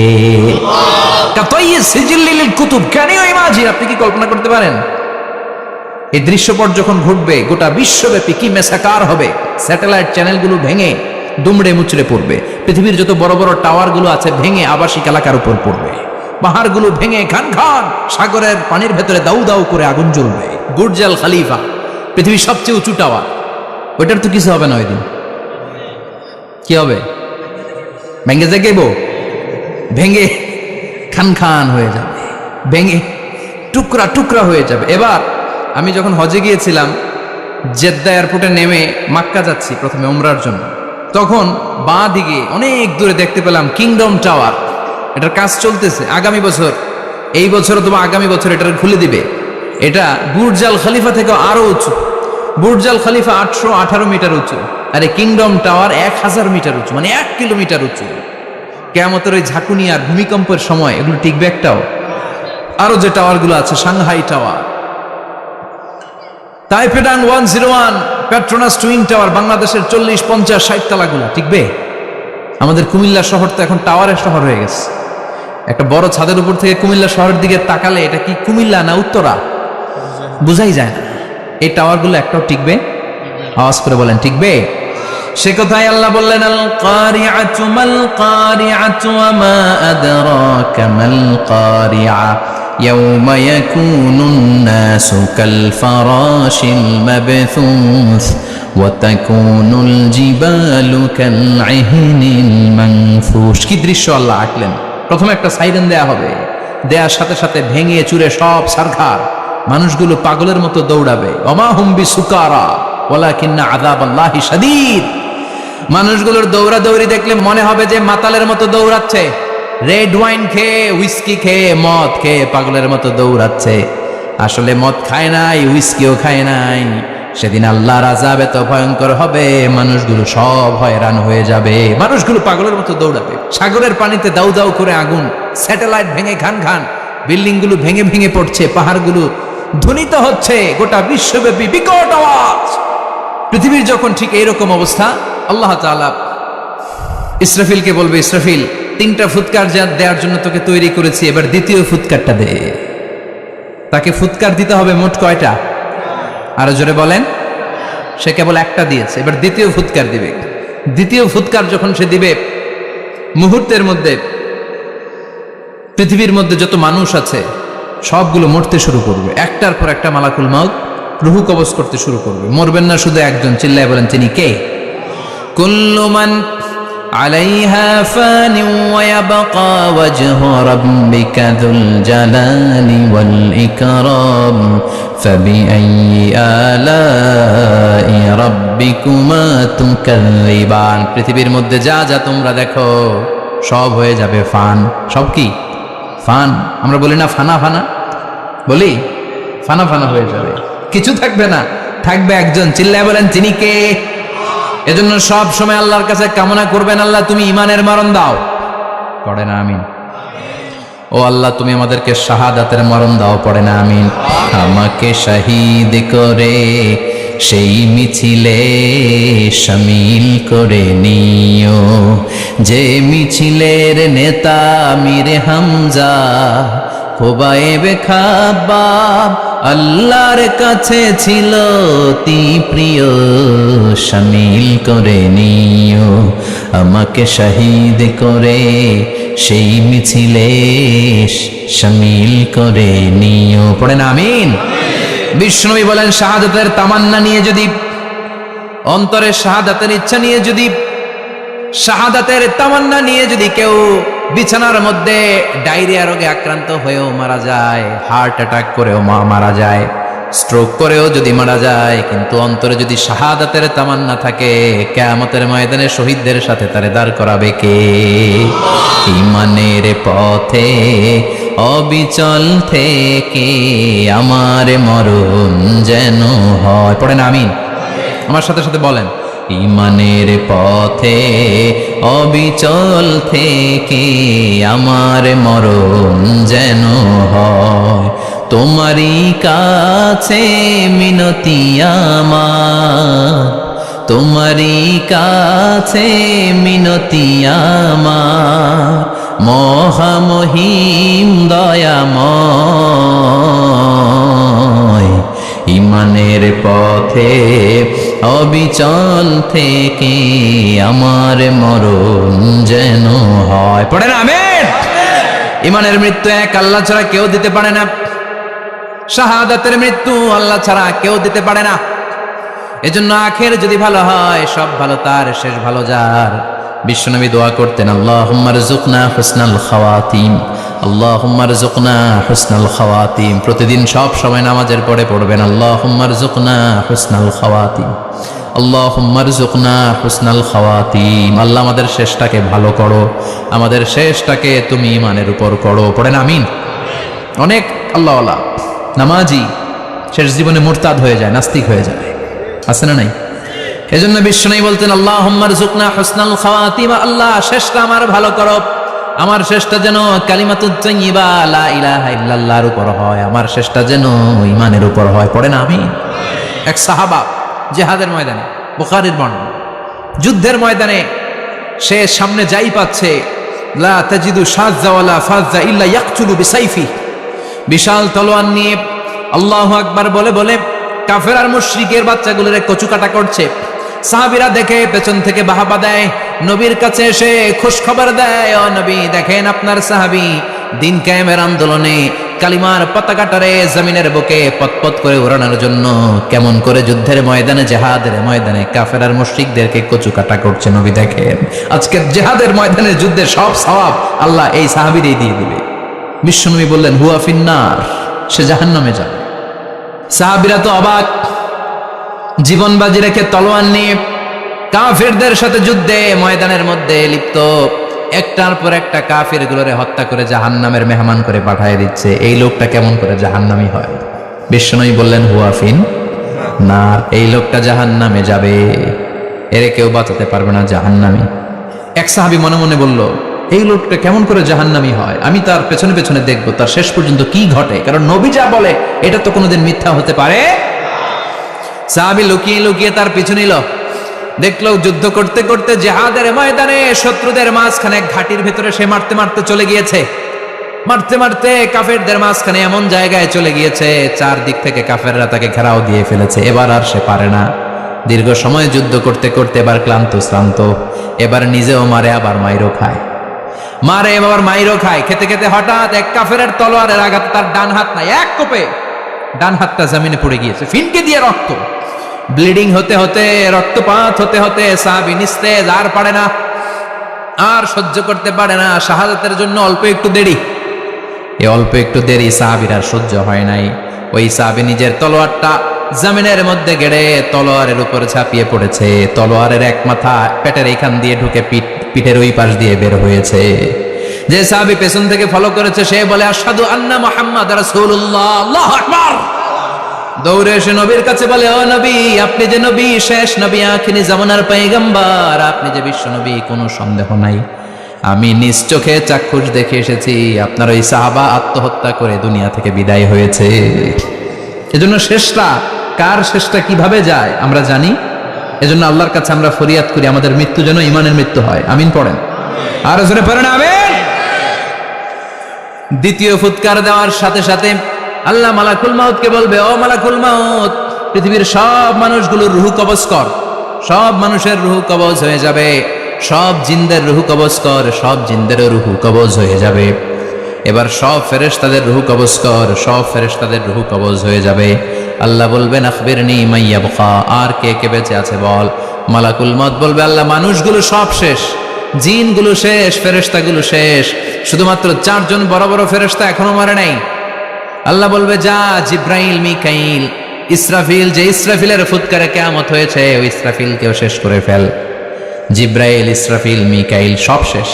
কাতায়্যি সিজিল্লি লিল কুতুব, ক্যান ইউ ইমাজিন, আপনি কি কল্পনা করতে পারেন? এই দৃশ্যপট যখন ঘটবে গোটা বিশ্বব্যাপী কি মেসাকার হবে। স্যাটেলাইট চ্যানেলগুলো ভেঙে দুমড়ে মুচড়ে পড়বে, পৃথিবীর যত বড় বড় টাওয়ারগুলো আছে ভেঙে আবাসিক এলাকার উপর পড়বে, পাহাড়গুলো ভেঙে খান খান সাগরের পানির ভেতরে দাউ দাউ করে আগুন জ্বলবে। বুর্জ আল খলিফা পৃথিবীর সবচেয়ে উঁচু টাওয়ার, ওইটার তো কিছু হবে না, ওই দিন কি হবে? ভেঙে যাইব, ভেঙে খান খান হয়ে যাবে, ভেঙে টুকরা টুকরা হয়ে যাবে। এবার আমি যখন হজে গিয়েছিলাম, জেদ্দা এয়ারপোর্টে নেমে মাক্কা যাচ্ছি প্রথমে উমরার জন্য, তখন বাঁ দিকে অনেক দূরে দেখতে পেলাম কিংডম টাওয়ার। এটার কাজ চলতেছে, আগামী বছর, এই বছর অথবা আগামী বছর এটা খুলে দিবে। এটা বুর্জ আল খলিফা থেকে আরো উঁচু। বুর্জ আল খলিফা 818 মিটার উঁচু, আর এই কিংডম টাওয়ার 1000 মিটার উঁচু, মানে 1 কিলোমিটার উঁচু। কিয়ামতের ওই ঝাঁকুনি আর ভূমিকম্পের সময় এগুলো টিকবে একটাও? আরো যে টাওয়ারগুলো আছে, সাংহাই টাওয়ার, তাইপেডাং 101, পেট্রোনাস টুইন টাওয়ার, বাংলাদেশের 40, 50, 60 তলাগুলো টিকবে? আমাদের কুমিল্লা শহর তো এখন টাওয়ারের শহর হয়ে গেছে। একটা বড় ছাদের উপর থেকে কুমিল্লা শহরের দিকে তাকালে এটা কি কুমিল্লা না উত্তরা বুঝাই যায় না। এই টাওয়ারগুলো একটাও টিকবে? আওয়াজ করে বলেন টিকবে? সে কথাই আল্লাহ বললেন, আল কারিআতু মাল কারিআতু ওয়া মা আদরাকা মাল কারিআ ইয়াউমা ইয়াকুনুন নাসু কাল ফারাশিল মাবথুস ওয়া তাকুনুল জিবালু কাল আহিনিল মানফুশ। কি দৃশ্য আল্লাহ আঁকলেন! প্রথমে একটা সাইরেন দেয়া হবে, দেয়ার সাথে সাথে ভেঙে চুরে সব সারখার, মানুষগুলো পাগলের মতো দৌড়াবে। ওমা হুম বিসুকারা ওয়ালাকিন্না আযাবাল্লাহি শাদীদ। মানুষগুলোর দৌড়াদৌড়ি দেখলে মনে হবে যে মাতালের মতো দৌড়াচ্ছে, রেড ওয়াইন খেয়ে, হুইস্কি খেয়ে, মদ খেয়ে পাগলের মতো দৌড়াচ্ছে। আসলে মদ খায় নাই, হুইস্কিও খায় নাই। সেদিন আল্লাহর আযাব এত ভয়ঙ্কর হবে, মানুষগুলো সব হয়রান হয়ে যাবে, মানুষগুলো পাগলের মতো দৌড়াবে। সাগরের পানিতে দাউ দাউ করে আগুন, স্যাটেলাইট ভেঙে খান খান, বিল্ডিংগুলো ভেঙে ভেঙে পড়ছে, পাহাড়গুলো ধ্বনিত হচ্ছে, গোটা বিশ্বব্যাপী বিকট আওয়াজ। পৃথিবীর যখন ঠিক এইরকম অবস্থা, আল্লাহ তাআলা ইসরাফিলকে বলবে, ইসরাফিল 3টা ফুৎকার দেওয়ার জন্য তোকে তৈরি করেছি, এবার দ্বিতীয় ফুৎকারটা দে। তাকে ফুৎকার দিতে হবে মোট কয়টা? আরো জোরে বলেন। সে কেবল একটা দিয়েছে, এবার দ্বিতীয় ফুৎকার দিবে। দ্বিতীয় ফুৎকার যখন সে দিবে, মুহূর্তের মধ্যে পৃথিবীর মধ্যে যত মানুষ আছে সবগুলো মরতে শুরু করবে, একটার পর একটা মালাকুল মাউত রুহু কবজ করতে শুরু করবে। মরবেন না শুধু একজন, চিল্লায় বলেন তিনি কে? কুল্লু মান আলাইহা ফানি ওয়া ইয়াবকা ওয়াজহু রাব্বিকা যুল জালালি ওয়াল ইকরাম ফাবিআইয়ি আলাই রাব্বিকুমা তুকাযযিবান। পৃথিবীর মধ্যে যা যা তোমরা দেখো সব হয়ে যাবে ফান। সব কি? ফান। আমরা বলি না ফানা ফানা, বলি ফানা ফানা হয়ে যাবে, কিছু থাকবে না, থাকবে একজন, চিল্লায় বলেন তিনি কে? এজন্য সব সময় আল্লাহর কাছে কামনা করবেন, আল্লাহ তুমি ঈমানের মরণ দাও। পড়ে না আমিন? ও আল্লাহ তুমি আমাদেরকে শাহাদাতের মরণ দাও। পড়ে না আমিন? আমাকে শহীদ করে সেই মিছিলে শামিল করে নিও, যে মিছিলের নেতা আমির হামজা খোবায়েবে খাব্বাব আল্লাহর কাছে ছিল অতি প্রিয়, শামিল করে নিও আমাকে শহীদ করে সেই মিছিলে শামিল করে নিও। পড়েন আমিন? বিষ্ণুবী বলেন, শাহাদাতের তামান্না নিয়ে যদি, অন্তরে শাহাদাতের ইচ্ছা নিয়ে যদি, শাহাদাতের তামান্না নিয়ে যদি কেউ বিছানার মধ্যে ডায়রিয়া রোগে আক্রান্ত হয়েও মারা যায়, হার্ট অ্যাটাক করেও মারা যায়, স্ট্রোক করেও যদি মারা যায়, কিন্তু অন্তরে যদি শাহাদাতের তামান্না থাকে, কিয়ামতের ময়দানে শহীদদের সাথে তারে দাঁড় করাবে কে? ঈমানের পথে অবিচল থেকে আমার মরণ যেন হয়। পড়েন আমিন, আমার সাথে সাথে বলেন। ঈমানের পথে অবিচল থেকে আমার মরণ যেন হয়, তোমারই কাছে মিনতি আমার, তোমারই কাছে মিনতি আমার, মহামহিম দয়াময়। ঈমানের পথে অবিচল থেকে আমার মরণ যেন হয়। পড়েন আমিন। ঈমানের মৃত্যু এক আল্লাহ ছাড়া কেউ দিতে পারে না, শাহাদাতের মৃত্যু আল্লাহ ছাড়া কেউ দিতে পারে না। এজন্য আখের যদি ভালো হয়, সব ভালো তার, শেষ ভালো যার। বিশ্বনবী দোয়া করতেন, আল্লাহুম্মা রযুকনা হুসনাল খাওয়াতিম, আল্লাহুম্মা রযুকনা হুসনাল খাওয়াতিম। প্রতিদিন সব সময় নামাজের পরে পড়বেন, আল্লাহুম্মা রযুকনা হুসনাল খাওয়াতিম, আল্লাহুম্মা রযুকনা হুসনাল খাওয়াতিম। আল্লাহ আমাদের শেষটাকে ভালো করো, আমাদের শেষটাকে তুমি ঈমানের উপর করো। পড়েন আমিন। অনেক আল্লাহওয়ালা নামাজি শেষ জীবনে মুরতাদ হয়ে যায়, নাস্তিক হয়ে যায়, আছে না নাই? এজন্য বিশ্বনবী বলতেন, আল্লাহুম্মা রযুকনা হুসনাল খাওয়াতিম, আল্লাহ শেষটা আমার ভালো করো, আমার শেষটা যেন কালিমাতুত তাইয়্যিবা লা ইলাহা ইল্লাল্লাহর উপর হয়, আমার শেষটা যেন ঈমানের উপর হয়। পড়েন আমিন। এক সাহাবা জিহাদের ময়দানে, বুখারীর বর্ণনা, যুদ্ধের ময়দানে সে সামনে যাই পাচ্ছে, লা তাজিদু শাযযা ওয়ালা ফাযযা ইল্লা ইয়াকতুলু বিসাইফি, বিশাল তলোয়ার নিয়ে আল্লাহু আকবার বলে বলে কাফের আর মুশরিকের বাচ্চাগুলোরে কচুকাটা করছে। সাহাবীরা দেখে পেছন থেকে বাহাবা দেয়, নবীর কাছে এসে খুশ খবর দেয়, ও নবী দেখেন আপনার সাহাবী দিন কায়েমের আন্দোলনে কালিমার পতাকাটারে জমিনের বুকে পতপত করে উড়ানোর জন্য কেমন করে যুদ্ধের ময়দানে, জিহাদের ময়দানে কাফের আর মুশরিকদেরকে কচুকাটা করছে। নবী দেখেন আজকে জিহাদের ময়দানে যুদ্ধের সব সওয়াব আল্লাহ এই সাহাবীরই দিয়ে দিবে। বিশ্বনবী বললেন, হুয়া ফিন্নার, সে জাহান্নামে যাবে। সাহাবীরা তো অবাক, জীবন বাজি রেখে তলোয়ার নিয়ে কাফেরদের সাথে যুদ্ধে ময়দানের মধ্যে লিপ্ত, একটার পর একটা কাফের গুলোরে হত্যা করে জাহান্নামের মেহমান করে পাঠিয়ে দিচ্ছে। এই লোকটা কেমন করে জাহান্নামী হয়? বিশ্বনবী বললেন, হুয়া ফিন নার, এই লোকটা জাহান্নামে যাবে, এরে কেউ বাঁচাতে পারবে না, জাহান্নামী। এক সাহাবী মনে মনে বলল, এই লোকটা কেমন করে জাহান্নামী হয়, আমি তার পেছনে পেছনে দেখবো তার শেষ পর্যন্ত কি ঘটে, কারণ নবী যা বলে এটা তো কোনোদিন মিথ্যা হতে পারে। সাহাবী লুকিয়ে লুকিয়ে তার পিছু নিল, দেখলো যুদ্ধ করতে করতে জিহাদের ময়দানে শত্রুদের মাঝখানে ঘাটির ভেতরে সে মারতে মারতে চলে গিয়েছে, মারতে মারতে কাফেরদের মাঝখানে এমন জায়গায় চলে গিয়েছে, চারদিক থেকে কাফেররা তাকে ঘেরাও দিয়ে ফেলেছে। এবার আর সে পারে না, দীর্ঘ সময় যুদ্ধ করতে করতে এবার ক্লান্ত শ্রান্ত, এবার নিজেও মারে আবার মাইরও খায়, মারে এবার মাইরও খায়। খেতে খেতে হঠাৎ এক কাফেরের তলোয়ারের আঘাতে তার ডান হাত নাই, এক কোপে ডান হাতটা জমিনে পড়ে গিয়েছে, ফিনকে দিয়ে রক্ত, ব্লিডিং হতে হতে, রক্তপাত হতে হতে সাহাবী নিস্তেজ, আর পারে না, আর সহ্য করতে পারে না। শাহাদাতের জন্য অল্প একটু দেরি, এই অল্প একটু দেরি সাহাবীর আর সহ্য হয় নাই। ওই সাহাবী নিজের তলোয়ারটা জমিনের মধ্যে গেড়ে তলোয়ারের উপর ঝাঁপিয়ে পড়েছে, তলোয়ারের এক মাথা পেটের এইখান দিয়ে ঢুকে পিঠের ওই পাশ দিয়ে বের হয়েছে। যে সাহাবী পেছন থেকে ফলো করেছে সে বলে, আশহাদু আন্না মুহাম্মাদ রাসূলুল্লাহ, আল্লাহু আকবার। দৌড়ে এসে নবীর কাছে বলে, ও নবী, আপনি যে নবী, শেষ নবী, আখিরি জামানার পয়গম্বর, আপনি যে বিশ্ব নবী, কোনো সন্দেহ নাই, আমি নিজ চোখে চাক্ষুষ দেখে এসেছি আপনার ওই সাহাবা আত্মহত্যা করে দুনিয়া থেকে বিদায় হয়েছে। এজন্য শেষটা কার, শেষটা কিভাবে যায় আমরা জানি। এজন্য আল্লাহর কাছে আমরা ফরিয়াদ করি আমাদের মৃত্যু যেন ঈমানের মৃত্যু হয়। আমিন পড়েন, আর জোরে পড়েন আমিন। দ্বিতীয় ফুৎকার দেওয়ার সাথে সাথে আল্লাহ মালাকুল মাউতকে বলবে, ও মালাকুল মাউত, পৃথিবীর সব মানুষগুলোর রুহ কবজ কর, সব মানুষের রুহ কবজ হয়ে যাবে, সব জিনদের রুহ কবজ কর, সব জিনদেরও রুহ কবজ হয়ে যাবে। এবার সব ফেরেশতাদের রুহ কবজ কর, সব ফেরেশতাদের রুহ কবজ হয়ে যাবে। আল্লাহ বলবেন, আখবিরনি মা ইয়াবকা, আর কে কে বেঁচে আছে বল। মালাকুল মউত বলবে, আল্লাহ মানুষগুলো সব শেষ, জিনগুলো শেষ, ফেরেশতাগুলো শেষ, শুধুমাত্র 4 জন বড় বড় ফেরেশতা এখনো মরে নাই। আল্লাহ বলবে যা জিব্রাইল মিকাইল ইসরাফিল, যে ইসরাফিলের ফুৎকারে কিয়ামত হয়েছে ওই ইসরাফিলকেও শেষ করে ফেল। জিব্রাইল, ইসরাফিল, মিকাইল সব শেষ।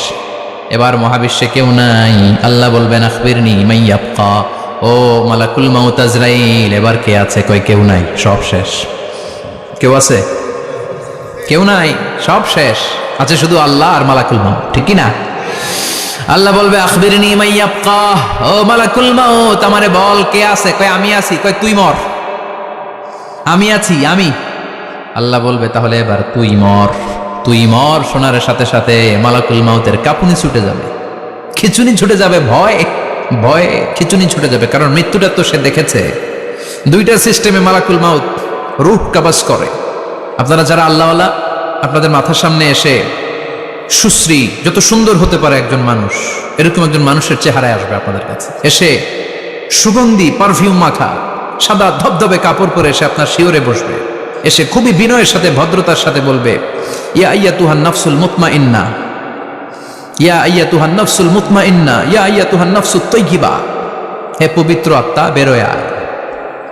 এবার মহাবিশ্বে কেউ নাই। আল্লাহ বলবেন আখবিরনি মান ইয়াবকা, ও মালাকুল মাউত আজরাইল এবার কে আছে? কই কেউ নাই, সব শেষ। কেউ আছে? কেউ নাই, সব শেষ। আছে শুধু আল্লাহ আর মালাকুল মাউত, ঠিক কি না? আল্লাহ বলবে আখবিরনি মান ইয়াবকা, ও মালাকুল মাউত আমারে বল কে আছে? কই আমি আছি। কই তুই মর। আমি আছি, আমি। আল্লাহ বলবে তাহলে এবার তুই মর। তুই মর শোনার সাথে সাথে মালাকুল মাউতের কাঁপুনি ছুটে যাবে, খিচুনি ছুটে যাবে, ভয়ে খিচুনি ছুটে যাবে। কারণ মৃত্যুটা তো সে দেখেছে। দুইটা সিস্টেমে মালাকুল মাউত রূহ কাবাজ করে। আপনারা যারা আল্লাহওয়ালা, আপনাদের মাথার সামনে এসে সুশ্রী, যত সুন্দর হতে পারে একজন মানুষ, এরকম একজন মানুষের চেহারায় আসবে আপনাদের কাছে। এসে সুগন্ধি পারফিউম মাখা সাদা ধবধবে কাপড় পরে এসে আপনার শিওরে বসবে। এসে খুবই বিনয়ের সাথে ভদ্রতার সাথে বলবে ইয়া আইয়াতুহান নাফসুল মুতমাইন্না, ইয়া আইয়াতুহান নাফসুল মুতমাইন্না, ইয়া আইয়াতুহান নাফসুত তাইয়্যিবা, হে পবিত্র আত্মা বেরোয় আয়।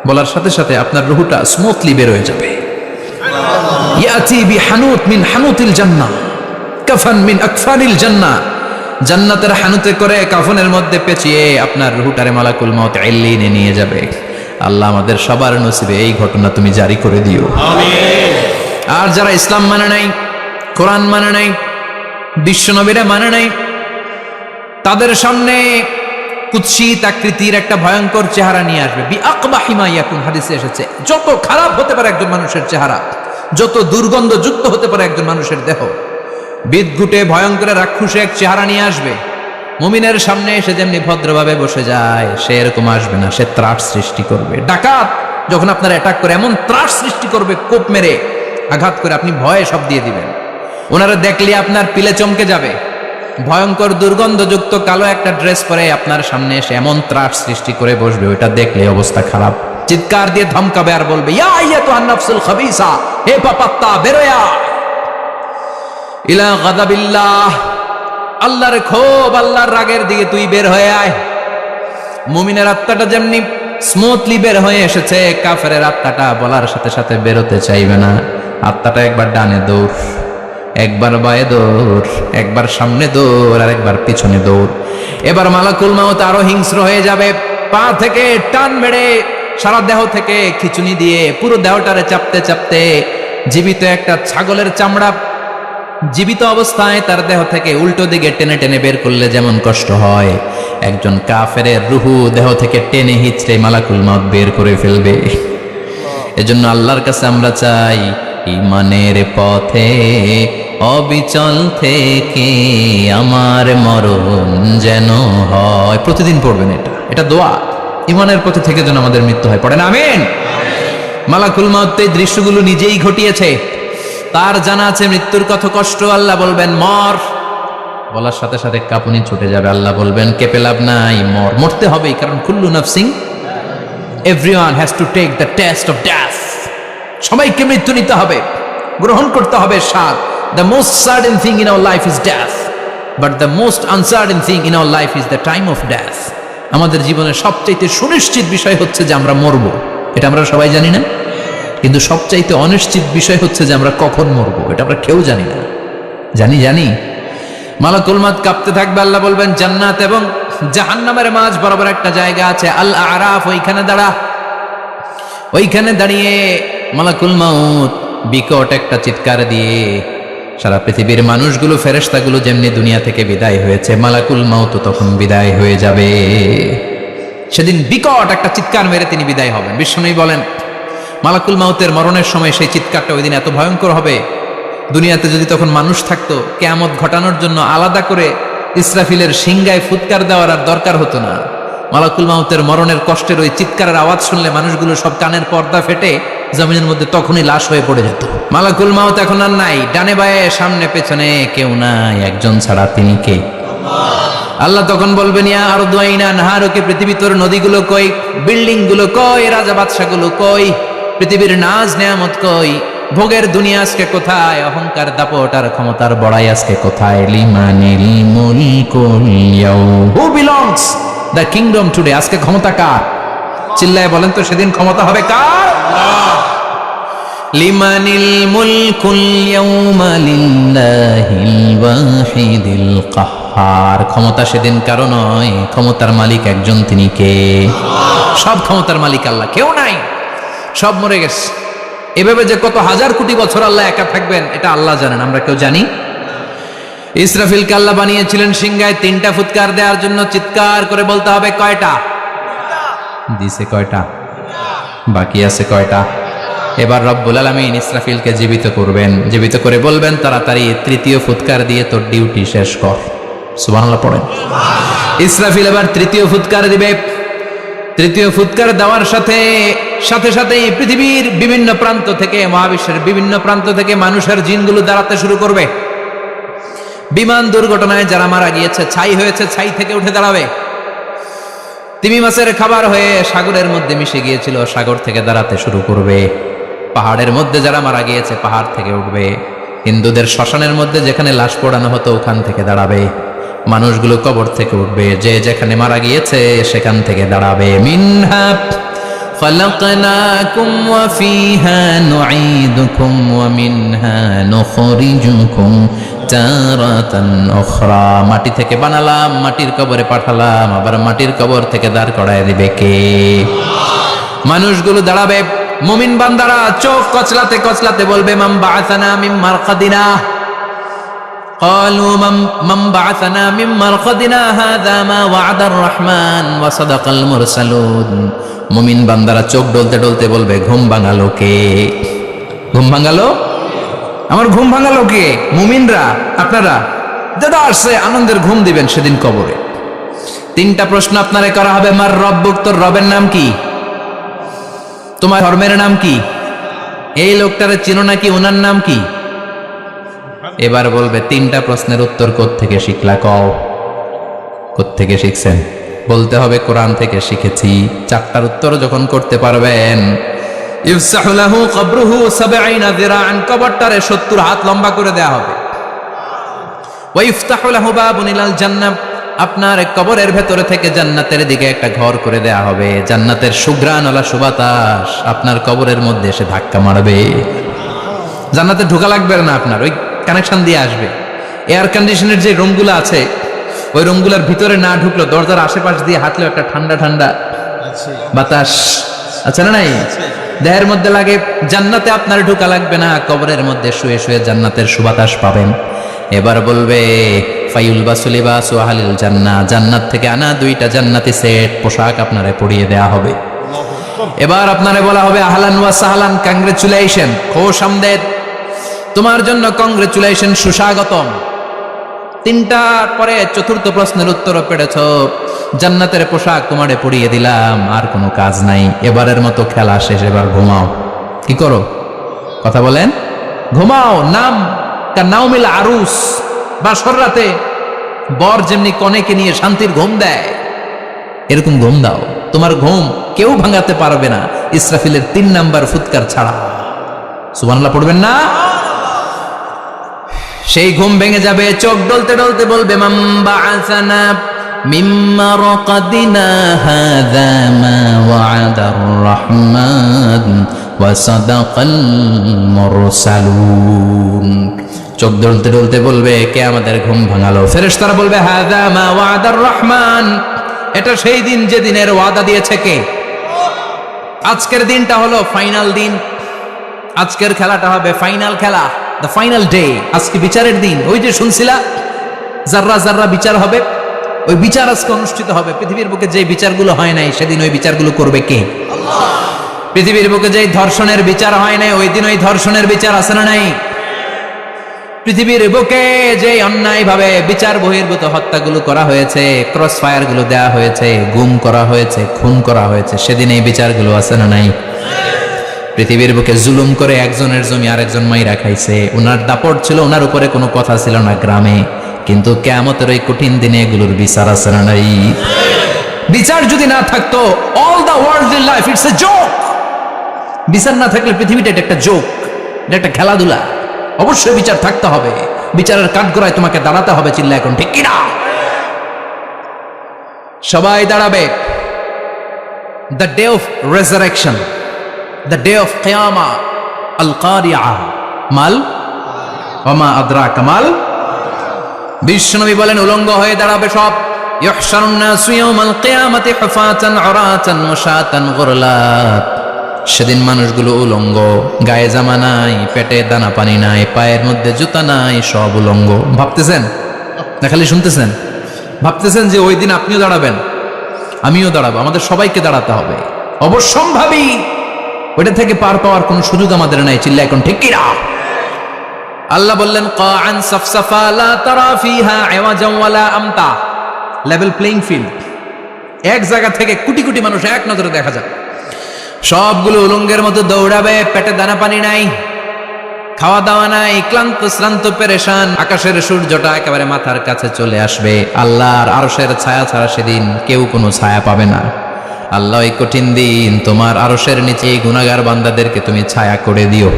বলার সাথে সাথে আপনার রুহটা স্মুথলি বেরোয় যাবে। ইয়াতি বিহানুত মিন হানুতিল জান্নাহ, কাফান মিন আকফানিল জান্নাহ, জান্নাতের হানুতে করে কাফনের মধ্যে পেঁচিয়ে আপনার রুহটারে মালাকুল মাউত ইল্লিনে নিয়ে যাবে। আল্লাহ আমাদের সবার নসিবে এই ঘটনা তুমি জারি করে দিও, আমিন। আর যারা ইসলাম মানে নাই, কোরআন মানে নাই, বিশ্বনবীরা মানে নাই, তাদের সামনে কুৎসিত আকৃতির একটা ভয়ঙ্কর চেহারা নিয়ে আসবে। বিআকবাহি মা ইয়াকুন, হাদিসে এসেছে যত খারাপ হতে পারে একজন মানুষের চেহারা, যত দুর্গন্ধযুক্ত হতে পারে একজন মানুষের দেহ, বিদঘুটে ভয়ঙ্কর রাক্ষসে এক চেহারা নিয়ে আসবে। মুমিনের সামনে এসে যেমনি ভদ্রভাবে বসে যায় সে এরকম আসবে না, সে ত্রাস সৃষ্টি করবে। ডাকাত যখন আপনার অ্যাটাক করে এমন ত্রাস সৃষ্টি করবে, কোপ মেরে আঘাত করে আপনি ভয়ে সব দিয়ে দিবেন। ওনারা দেখলে আপনার পিলে চমকে যাবে। ভয়ঙ্কর দুর্গন্ধযুক্ত কালো একটা ড্রেস পরে আপনার সামনে এসে এমন ত্রাস সৃষ্টি করে বসবে, ওইটা দেখলে অবস্থা খারাপ। চিৎকার দিয়ে ধমকাবে আর বলবে ইয়া আইয়াতুহান নাফসুল খাবিসা, হে পাপাত্তা বেরোয় আয় ইলা গাদাবিল্লাহ, আল্লাহর ক্ষোভ, আল্লাহর রাগের দিকে তুই বের হয়ে আয়। মুমিনের আত্মাটা যেমনি স্মুথলি বের হয়ে এসেছে, কাফেরের আত্মাটা বলার সাথে সাথে বেরোতে চাইবে না। আত্মাটা একবার ডানে দৌড়, একবার বায়ে দৌড়, একবার সামনে দৌড় আর একবার পিছনে দৌড়। এবার মালাকুল মাউত আরো হিংস্র হয়ে যাবে। পা থেকে টান মেরে সারা দেহ থেকে খিচুনি দিয়ে পুরো দেহটারে চাপতে চাপতে জীবিত একটা ছাগলের চামড়া জীবিত অবস্থায় তার দেহ থেকে উল্টো দিকে টেনে টেনে বের করলে যেমন কষ্ট হয়, একজন কাফেরের রুহু দেহ থেকে টেনে হিচড়ে মালাকুল মাউত বের করে ফেলবে। এজন্য আল্লাহর কাছে আমরা চাই ঈমানের পথে অবিচল থেকে আমার মরণ যেন হয়। প্রতিদিন পড়বেন এটা দোয়া। ঈমানের পথে থেকে যেন আমাদের মৃত্যু হয়, পড়েন আমিন। মালাকুল মাউত এই দৃশ্যগুলো নিজেই ঘটিয়েছে, তার জানা আছে মৃত্যুর কত কষ্ট। আল্লাহ বলবেন মর, বলার সাথে সাথে কাঁপুনি ছুটে যাবে। আল্লাহ বলবেন কেঁপে লাভ নাই, মর, মরতে হবেই, কারণ কুল্লু নাফসিন, everyone has to take the test of death. সবাইকে মৃত্যু নিতে হবে, গ্রহণ করতে হবে স্বাদ। The most certain thing in our life is death, but the most uncertain thing in our life is the time of death. আমাদের জীবনের সবচাইতে সুনিশ্চিত বিষয় হচ্ছে যে আমরা মরবো, এটা আমরা সবাই জানি না, কিন্তু সবচাইতে অনিশ্চিত বিষয় হচ্ছে যে আমরা কখন মরবো, এটা আমরা কেউ জানি না। জানি মালাকুল মাউত কাঁপতে থাকবে। আল্লাহ বলবেন জান্নাত এবং জাহান্নামের মাঝ বরাবর একটা জায়গা আছে, আল আরাফ, ওইখানে দাঁড়া। ওইখানে দাঁড়িয়ে মালাকুল মাউত বিকট একটা চিৎকার দিয়ে সারা পৃথিবীর মানুষগুলো, ফেরেশতাগুলো যেমনি দুনিয়া থেকে বিদায় হয়েছে, মালাকুল মাউত তখন বিদায় হয়ে যাবে। সেদিন বিকট একটা চিৎকার মেরে তিনি বিদায় হবেন। বিশ্বনবী বলেন মালাকুল মাউতের মরণের সময় সেই চিৎকারটা ওই দিন এত ভয়ঙ্কর হবে, দুনিয়াতে যদি তখন মানুষ থাকতো কিয়ামত ঘটানোর জন্য আলাদা করে ইসরাফিলের সিংগায় ফুৎকার দেওয়ার আর দরকার হতো না। মালাকুল মাউতের মরণের কষ্টের ওই চিৎকারের আওয়াজ শুনলে মানুষগুলো সব কানের পর্দা ফেটে জমিনের মধ্যে তখনই লাশ হয়ে পড়ে যেত। মালাকুল মাউত এখন আর নাই, ডানে বায়ে সামনে পেছনে কেউ নাই, একজন ছাড়া, তিনি কে? আল্লাহ তখন বলবেন ইয়া আরদু আইনা নাহারুকি, পৃথিবী তোর নদীগুলো কই, বিল্ডিং গুলো কই, রাজা বাদশাগুলো কই, পৃথিবীর নাজ নেয়ামত কই, ভোগের দুনিয়া আজকে কোথায়, অহংকার দাপট আর ক্ষমতার বড়াই আজকে কোথায়? লিমানিল মুলকুল ইয়াউম, who belongs the kingdom today, আজকে ক্ষমতা কার? চিল্লায় বলেন তো সেদিন ক্ষমতা হবে কার? লিমানিল মুলকুল ইয়াউমা লিল্লাহিল ওয়াহিদিল কাহ্হার। ক্ষমতা সেদিন কারো নয়, ক্ষমতার মালিক একজন, তিনি কে? সব ক্ষমতার মালিক আল্লাহ, কেউ নাই, সব মরে গেছে। এভাবে যে কত হাজার কোটি বছর আল্লাহ একা থাকবেন এটা আল্লাহ জানেন, আমরা কেউ জানি? ইসরাফিলকে আল্লাহ বানিয়েছিলেন সিংহায় 3টা ফুৎকার দেওয়ার জন্য। চিৎকার করে বলতে হবে কয়টা? দিছে কয়টা? বাকি আছে কয়টা? এবার রব্বুল আলামিন ইসরাফিলকে জীবিত করবেন, জীবিত করে বলবেন তাড়াতাড়ি 3য় ফুৎকার দিয়ে তোর ডিউটি শেষ কর। সুবহানাল্লাহ পড়েন। ইসরাফিল এবার 3য় ফুৎকার দিবে। 3য় ফুৎকার দেওয়ার সাথে সাথেই পৃথিবীর বিভিন্ন প্রান্ত থেকে, মহাবিশ্বের বিভিন্ন প্রান্ত থেকে মানুষের জিনগুলো দাঁড়াতে শুরু করবে। বিমান দুর্ঘটনায় যারা মারা গিয়েছে, ছাই হয়েছে, ছাই থেকে উঠে দাঁড়াবে। তিমি মাছের খাবার হয়ে সাগরের মধ্যে মিশে গিয়েছিল, সাগর থেকে দাঁড়াতে শুরু করবে। পাহাড়ের মধ্যে যারা মারা গিয়েছে পাহাড় থেকে উঠবে। হিন্দুদের শ্মশানের মধ্যে যেখানে লাশ পোড়ানো হতো ওখান থেকে দাঁড়াবে। মানুষগুলো কবর থেকে উঠবে, যে যেখানে মারা গিয়েছে সেখান থেকে দাঁড়াবে। মিনহা খালাকনাকুম ওয়া ফিহা নুঈদুকুম ওয়া মিনহা নুখরিজুকুম তারাতান উখরা। মাটি থেকে বানালাম, মাটির কবরে পাঠালাম, আবার মাটির কবর থেকে দাঁড় করায় দিবে কে? মানুষগুলো দাঁড়াবে। মুমিন বান্দারা চোখ কচলাতে কচলাতে বলবে মাম বাআসানা মিন মারকাদিনা। قالوا من بعثنا من مرقدنا هذا ما وعد الرحمن وصدق المرسلون। মুমিন বান্দারা চোখ ডলতে ডলতে বলবে ঘুম ভাঙালো কে? ঘুম ভাঙালো? আমার ঘুম ভাঙালো কে? মুমিনরা, আপনারা দাদা আসছে আনন্দের ঘুম দিবেন সেদিন কবরে। 3টা প্রশ্ন আপনারে করা হবে। মার রব্বুক, তোর রবের নাম কি? তোমার ধর্মের নাম কি? এই লোকটারে চিনো নাকি? ওনার নাম কি? এবার বলবে 3টা প্রশ্নের উত্তর কোত্থেকে শিখলা? কও কোত্থেকে শিখছেন? বলতে হবে কোরআন থেকে শিখেছি। 4টার উত্তর যখন করতে পারবেন, ইফসাহু লাহু কবরুহু 70 যিরাআন, কবরটারে 70 হাত লম্বা করে দেয়া হবে। ওয়া ইফতাহু লাহু বাবুন ইলাল জান্নাহ, আপনার কবরের ভেতরে থেকে জান্নাতের দিকে একটা ঘর করে দেয়া হবে। জান্নাতের সুঘ্রাণওয়ালা সুবাতাস আপনার কবরের মধ্যে এসে ধাক্কা মারবে। জান্নাতে ঢোকা লাগবে না, আপনার ওই কানেকশন দিয়ে আসবে। এয়ার কন্ডিশনের যে রুমগুলো আছে ওই রুমগুলোর ভিতরে না ঢুকলো, দরজার আশেপাশ দিয়ে হাঁটলেও একটা ঠান্ডা ঠান্ডা বাতাস আছে না নাই? দেহের মধ্যে লাগে। জান্নাতে আপনার ঢোকা লাগবে না, কবরের মধ্যে শুয়ে শুয়ে জান্নাতের সুবাতাস পাবেন। এবার বলবে ফাইউল বাসুলি বাসু আহলিল জান্নাহ, জান্নাত থেকে আনা 2টা জান্নাতি সেট পোশাক আপনারে পরিয়ে দেয়া হবে। এবার আপনারে বলা হবে আহলান ওয়া সাহলান, কংগ্রেচুলেশন, খোশ আমদেদ, তোমার জন্য কংগ্রেচুলেশন, সুস্বাগতম। 3টার পরে 4র্থ প্রশ্নের উত্তরও পেরেছ। জান্নাতের পোশাক তোমারে পরিয়ে দিলাম, আর কোনো কাজ নাই, এবারের মতো খেলা শেষ, এবার ঘুমাও। কি করো? কথা বলেন। ঘুমাও। নাম কানাউমিল আরুস, বাসর রাতে বর যেমনি কনেকে নিয়ে শান্তির ঘুম দেয়, এরকম ঘুম দাও। তোমার ঘুম কেউ ভাঙাতে পারবে না ইসরাফিলের 3 নাম্বার ফুৎকার ছাড়া। সুবহানাল্লাহ পড়বেন না? সেই ঘুম ভেঙে যাবে। চোখ ডলতে ডলতে বলবে মান বাআসানা মিন মারকাদিনা হাযা মা ওয়া'দার রহমান ওয়া সাদাকাল মুরসালুন। চোখ ডলতে ডলতে বলবে কে আমাদের ঘুম ভাঙালো? ফেরেশতারা বলবে হাযা মা ওয়া'দার রহমান, এটা সেই দিন যে দিনের ওয়াদা দিয়েছে কে? আজকের দিনটা হলো ফাইনাল দিন। আজকের খেলাটা হবে ফাইনাল খেলা, দ্য ফাইনাল ডে। আজকে বিচারের দিন। ওই যে শুনছিলা জাররা জাররা বিচার হবে, ওই বিচার আজকে অনুষ্ঠিত হবে। পৃথিবীর বুকে যে বিচারগুলো হয় নাই সেদিন ওই বিচারগুলো করবে কে? আল্লাহ। পৃথিবীর বুকে যে ধর্ষণের বিচার হয় নাই ওই দিন ওই ধর্ষণের বিচার আছে না নাই? পৃথিবীর বুকে যে অন্যায় ভাবে বিচার বহির্ভূত হত্যাগুলো করা হয়েছে, ক্রস ফায়ার গুলো দেওয়া হয়েছে, গুম করা হয়েছে, খুন করা হয়েছে, সেদিন এই বিচারগুলো আছে না নাই? পৃথিবীর বুকে জুলুম করে একজনের জমি আরেকজন মাইরা খাইছে, ওনার দাপট ছিল, ওনার উপরে কোনো কথা ছিল না গ্রামে, কিন্তু কিয়ামতের ওই কঠিন দিনে এগুলোর বিচার আছে না নাই? বিচার যদি না থাকতো, all the worldly life it's a joke. বিচার না থাকলে পৃথিবীটা এটা একটা জোক, এটা একটা খেলাধুলা। অবশ্যই বিচার থাকতে হবে, বিচারের কাঠগড়ায় তোমাকে দাঁড়াতে হবে। চিল্লা এখন ঠিক কিনা? সবাই দাঁড়াবে। the day of resurrection, the day of qiyamah, al-qari'ah, mal ওমা আদরাকা মাল। বিশ্বনবী বলেন উলঙ্গ হয়ে দাঁড়াবে সব। ইহশারুন নাসু ইয়াওমাল কিয়ামাতি হুফাতান উরাতান মুশাতান গুরলাত। সেদিন মানুষগুলো উলঙ্গ, গায়ে জামা নাই, পেটে দানা পানি নাই, পায়ের মধ্যে জুতা নাই, সব উলঙ্গ। ভাবতেছেন না খালি শুনতেছেন? ভাবতেছেন যে ওই দিন আপনিও দাঁড়াবেন, আমিও দাঁড়াবো, আমাদের সবাইকে দাঁড়াতে হবে। অবশ্যম্ভাবী, ওইটা থেকে পার পাওয়ার কোনো সুযোগ আমাদের নাই। চিল্লা এখন ঠিক কিনা? আল্লাহ বললেন কাআন সাফসাফা লা তারা ফিহা আওয়াজান ওয়ালা আমতা, লেভেল প্লেইং ফিল্ড। এক জায়গা থেকে কোটি কোটি মানুষ এক নজরে দেখা যায়, সবগুলো উলঙ্গের মতো দৌড়াবে, পেটে দানা পানি নাই, খাওয়া দাওয়া নাই, ক্লান্ত শ্রান্ত পেরেশান। আকাশের সূর্যটা একেবারে মাথার কাছে চলে আসবে। আল্লাহর আরশের ছায়া ছাড়া সেদিন কেউ কোনো ছায়া পাবে না। আল্লাহ এই কঠিন দিন তোমার আরশের নিচে গুনাহগার বান্দাদেরকে তুমি ছায়া করে দিও।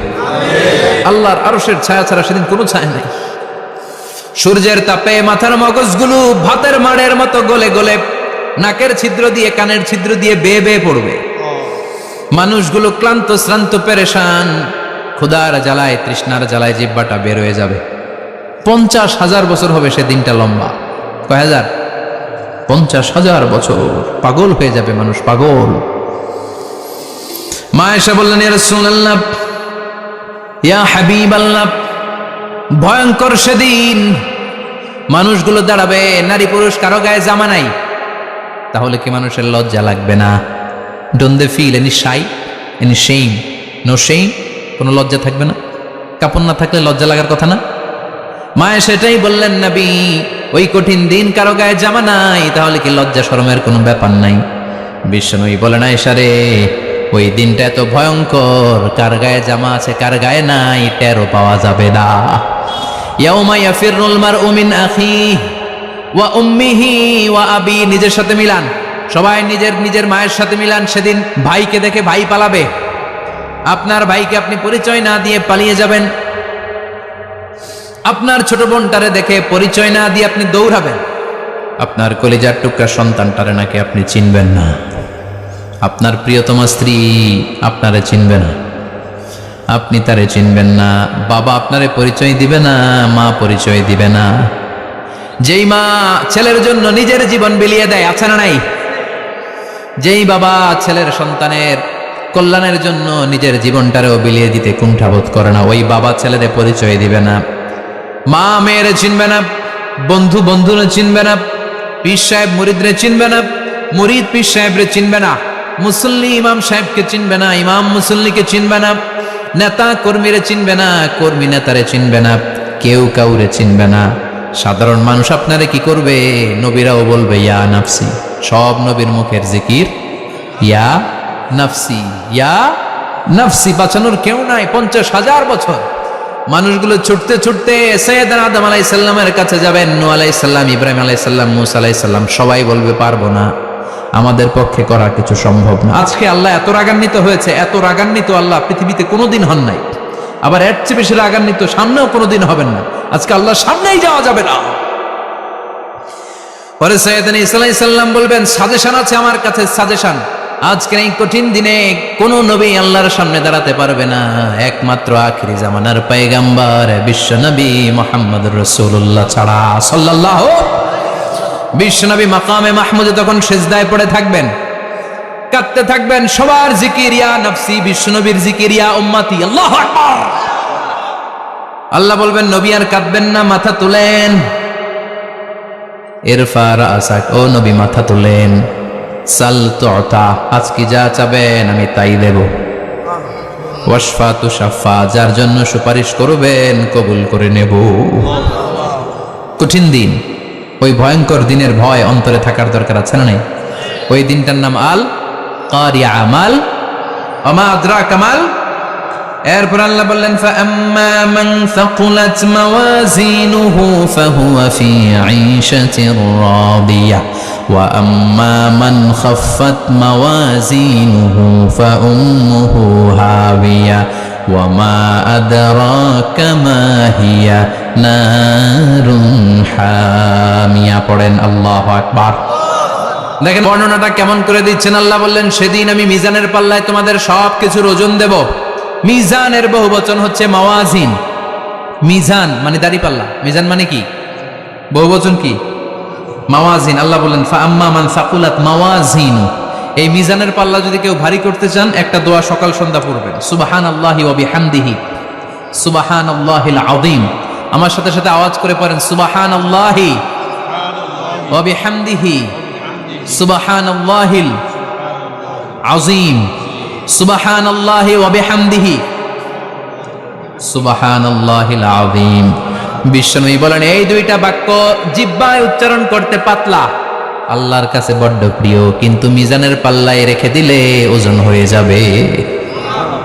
আল্লাহর আরশের ছায়া ছাড়া সেদিন কোনো ছায়া নাই। সূর্যের তাপে মাথার মগজগুলো ভাতের মাড়ের মতো গলে গলে নাকের ছিদ্র দিয়ে কানের ছিদ্র দিয়ে বেয়ে বেয়ে পড়বে। মানুষগুলো ক্লান্ত শ্রান্ত পেরেশান, ক্ষুধার জ্বালায় তৃষ্ণার জ্বালায় জিহ্বাটা বের হয়ে যাবে। 50,000 বছর হবে সে দিনটা লম্বা। কয় হাজার? 50,000 বছর। পাগল হয়ে যাবে মানুষ, পাগল। মা আয়েশা বললেন ইয়া রাসূলুল্লাহ, ইয়া হাবিবাল্লাহ, ভয়ঙ্কর সেদিন মানুষগুলো দাঁড়াবে, নারী পুরুষ কারো গায়ে জামা নাই। তাহলে কি মানুষের লজ্জা লাগবে না? Don't they feel any shy, any shame? No shame, কোনো লজ্জা থাকবে না? কাপড় না থাকলে লজ্জা লাগার কথা না? মায়ে সেটাই বললেন নবী, ওই কঠিন দিন কারো গায়ে জামা নাই, তাহলে কি লজ্জা শরমের কোনো ব্যাপার নাই? বিশ্বনবী বলেন আয়েশা রে, ওই দিনটা এত ভয়ঙ্কর, কার গায়ে জামা আছে কার গায়ে নাই টেরও পাওয়া যাবে না। ইয়াউমা ইয়াফিরুল মারউ মিন আখিহি ওয়া উম্মিহি ওয়া আবি, নিজের সাথে মিলান, সবাই নিজের নিজের মায়ের সাথে মিলান। সেদিন ভাইকে দেখে ভাই পালাবে, আপনার ভাইকে আপনি পরিচয় না দিয়ে পালিয়ে যাবেন। আপনার ছোট বোনটারে দেখে পরিচয় না দিয়ে আপনি দৌড়াবেন। আপনার কলিজার টুকরা সন্তানটারে নাকি আপনি চিনবেন না। আপনার প্রিয়তমা স্ত্রী আপনারে চিনবে না, আপনি তারে চিনবেন না। বাবা আপনারে পরিচয় দিবে না, মা পরিচয় দিবে না। যেই মা ছেলের জন্য নিজের জীবন বিলিয়ে দেয়, আছে না নাই? যেই বাবা ছেলের সন্তানের কল্যাণের জন্য নিজের জীবনটারেও বিলিয়ে দিতে কুণ্ঠাবোধ করে না, ওই বাবা ছেলেরে পরিচয় দিবে না। মা মেয়েরে চিনবে না, বন্ধু বন্ধুরে চিনবে না, পীর সাহেব মুরিদরে চিনবে না, মুরিদ পীর সাহেবরে চিনবে না, মুসল্লি ইমাম সাহেবকে চিনবে না, ইমাম মুসল্লিকে চিনবে না, নেতা কর্মীরে চিনবে না, কর্মী নেতারে চিনবে না, কেউ কাউরে চিনবে না। সাধারণ মানুষ আপনারে কি করবে? নবীরাও বলবে ইয়া নাফসি। সব নবীর মুখের জিকির ইয়া নাফসি, ইয়া নাফসি। বাঁচানোর কেউ নাই। 50,000 বছর মানুষগুলো ছুটতে ছুটতে সৈয়দনা আদম আলাইহিস সালামের কাছে যাবেন, নূহ আলাইহিস সালাম, ইব্রাহিম আলাইহিস সালাম, মূসা আলাইহিস সালাম। সবাই বলবে পারবো না, আমাদের পক্ষে করা কিছু সম্ভব না। আজকে আল্লাহ এত রাগান্বিত হয়েছে, এত রাগান্বিত আল্লাহ পৃথিবীতে কোনোদিন হন নাই। আবার এর চেয়ে বেশি রাগান্বিত সামনেও কোনোদিন হবেন না। আজকে আল্লাহর সামনেই যাওয়া যাবে না। পরে সৈয়দনা ঈসা আলাইহিস সালাম বলবেন সাজেশন আছে আমার কাছে, সাজেশন। আজকের এই কঠিন দিনে কোন নবী আল্লাহর সামনে দাঁড়াতে পারবে না, একমাত্র আখিরি জামানার পয়গম্বর বিশ্ব নবী মুহাম্মদুর রাসূলুল্লাহ ছাড়া সাল্লাল্লাহু। বিশ্ব নবী মাকামে মাহমুদে তখন সিজদায় পড়ে থাকবেন, কাঁদতে থাকবেন। সবার জিকির ইয়া নাফসি, বিশ্ব নবীর জিকির ইয়া উম্মতি। আল্লাহু আকবার। আল্লাহ বলবেন নবী আর কাঁদবেন না, মাথা তুলেন। ইরফা রাসাক, ও নবী মাথা তুলেন। সাল তুতা, আজকে যা চাবেন আমি তাই দেব। ওয়াশফা তুশাফা, যার জন্য সুপারিশ করবেন কবুল করে নেব। কঠিন দিন, ওই ভয়ঙ্কর দিনের ভয় অন্তরে থাকার দরকার আছে না নাই? ওই দিনটার নাম আল কারিয়া, আমাল ওমা আদরাকা মাল। এরপর আল্লাহ বললেন ফাআম্মা মান সাকুলাত মাওয়াজিনুহু ফাহুয়া ফি ঈশাতির রাদিয়া ওয়া আম্মা মান খাফফাত মাওয়াজিনুহু ফাউম্মুহু হাবিয়া ওয়া মা আদরাকা মা হিয়া নারুন হামিয়া। পড়েন আল্লাহু আকবার। দেখেন বর্ণনাটা কেমন করে দিচ্ছেন। আল্লাহ বললেন, সেদিন আমি মিজানের পাল্লায় তোমাদের সব কিছুর ওজন দেব। মিজানের বহুবচন হচ্ছে মাওয়াজিন। মিজান মানে দাঁড়িপাল্লা, মিজান মানে কি? বহুবচন কি? মাওয়াজিন। আল্লাহ বললেন, ফাআম্মা মান সাকুলাত মাওয়াজিনু, এই মিজানের পাল্লা যদি কেউ ভারী করতে চান, একটা দোয়া সকাল সন্ধ্যা পড়বেন, সুবহানাল্লাহি ওয়া বিহামদিহি সুবহানাল্লাহিল আযীম। আমার সাথে সাথে আওয়াজ করে পড়েন, সুবহানাল্লাহি ওয়া বিহামদিহি সুবহানাল্লাহিল আযীম, সুবহানাল্লাহি ওয়া বিহামদিহি সুবহানাল্লাহিল আযীম। বিশ্বনবী বলেন, এই দুইটা বাক্য জিহ্বায় উচ্চারণ করতে পাতলা, আল্লাহর কাছে বড্ড প্রিয়, কিন্তু মিজানের পাল্লায় রেখে দিলে ওজন হয়ে যাবে,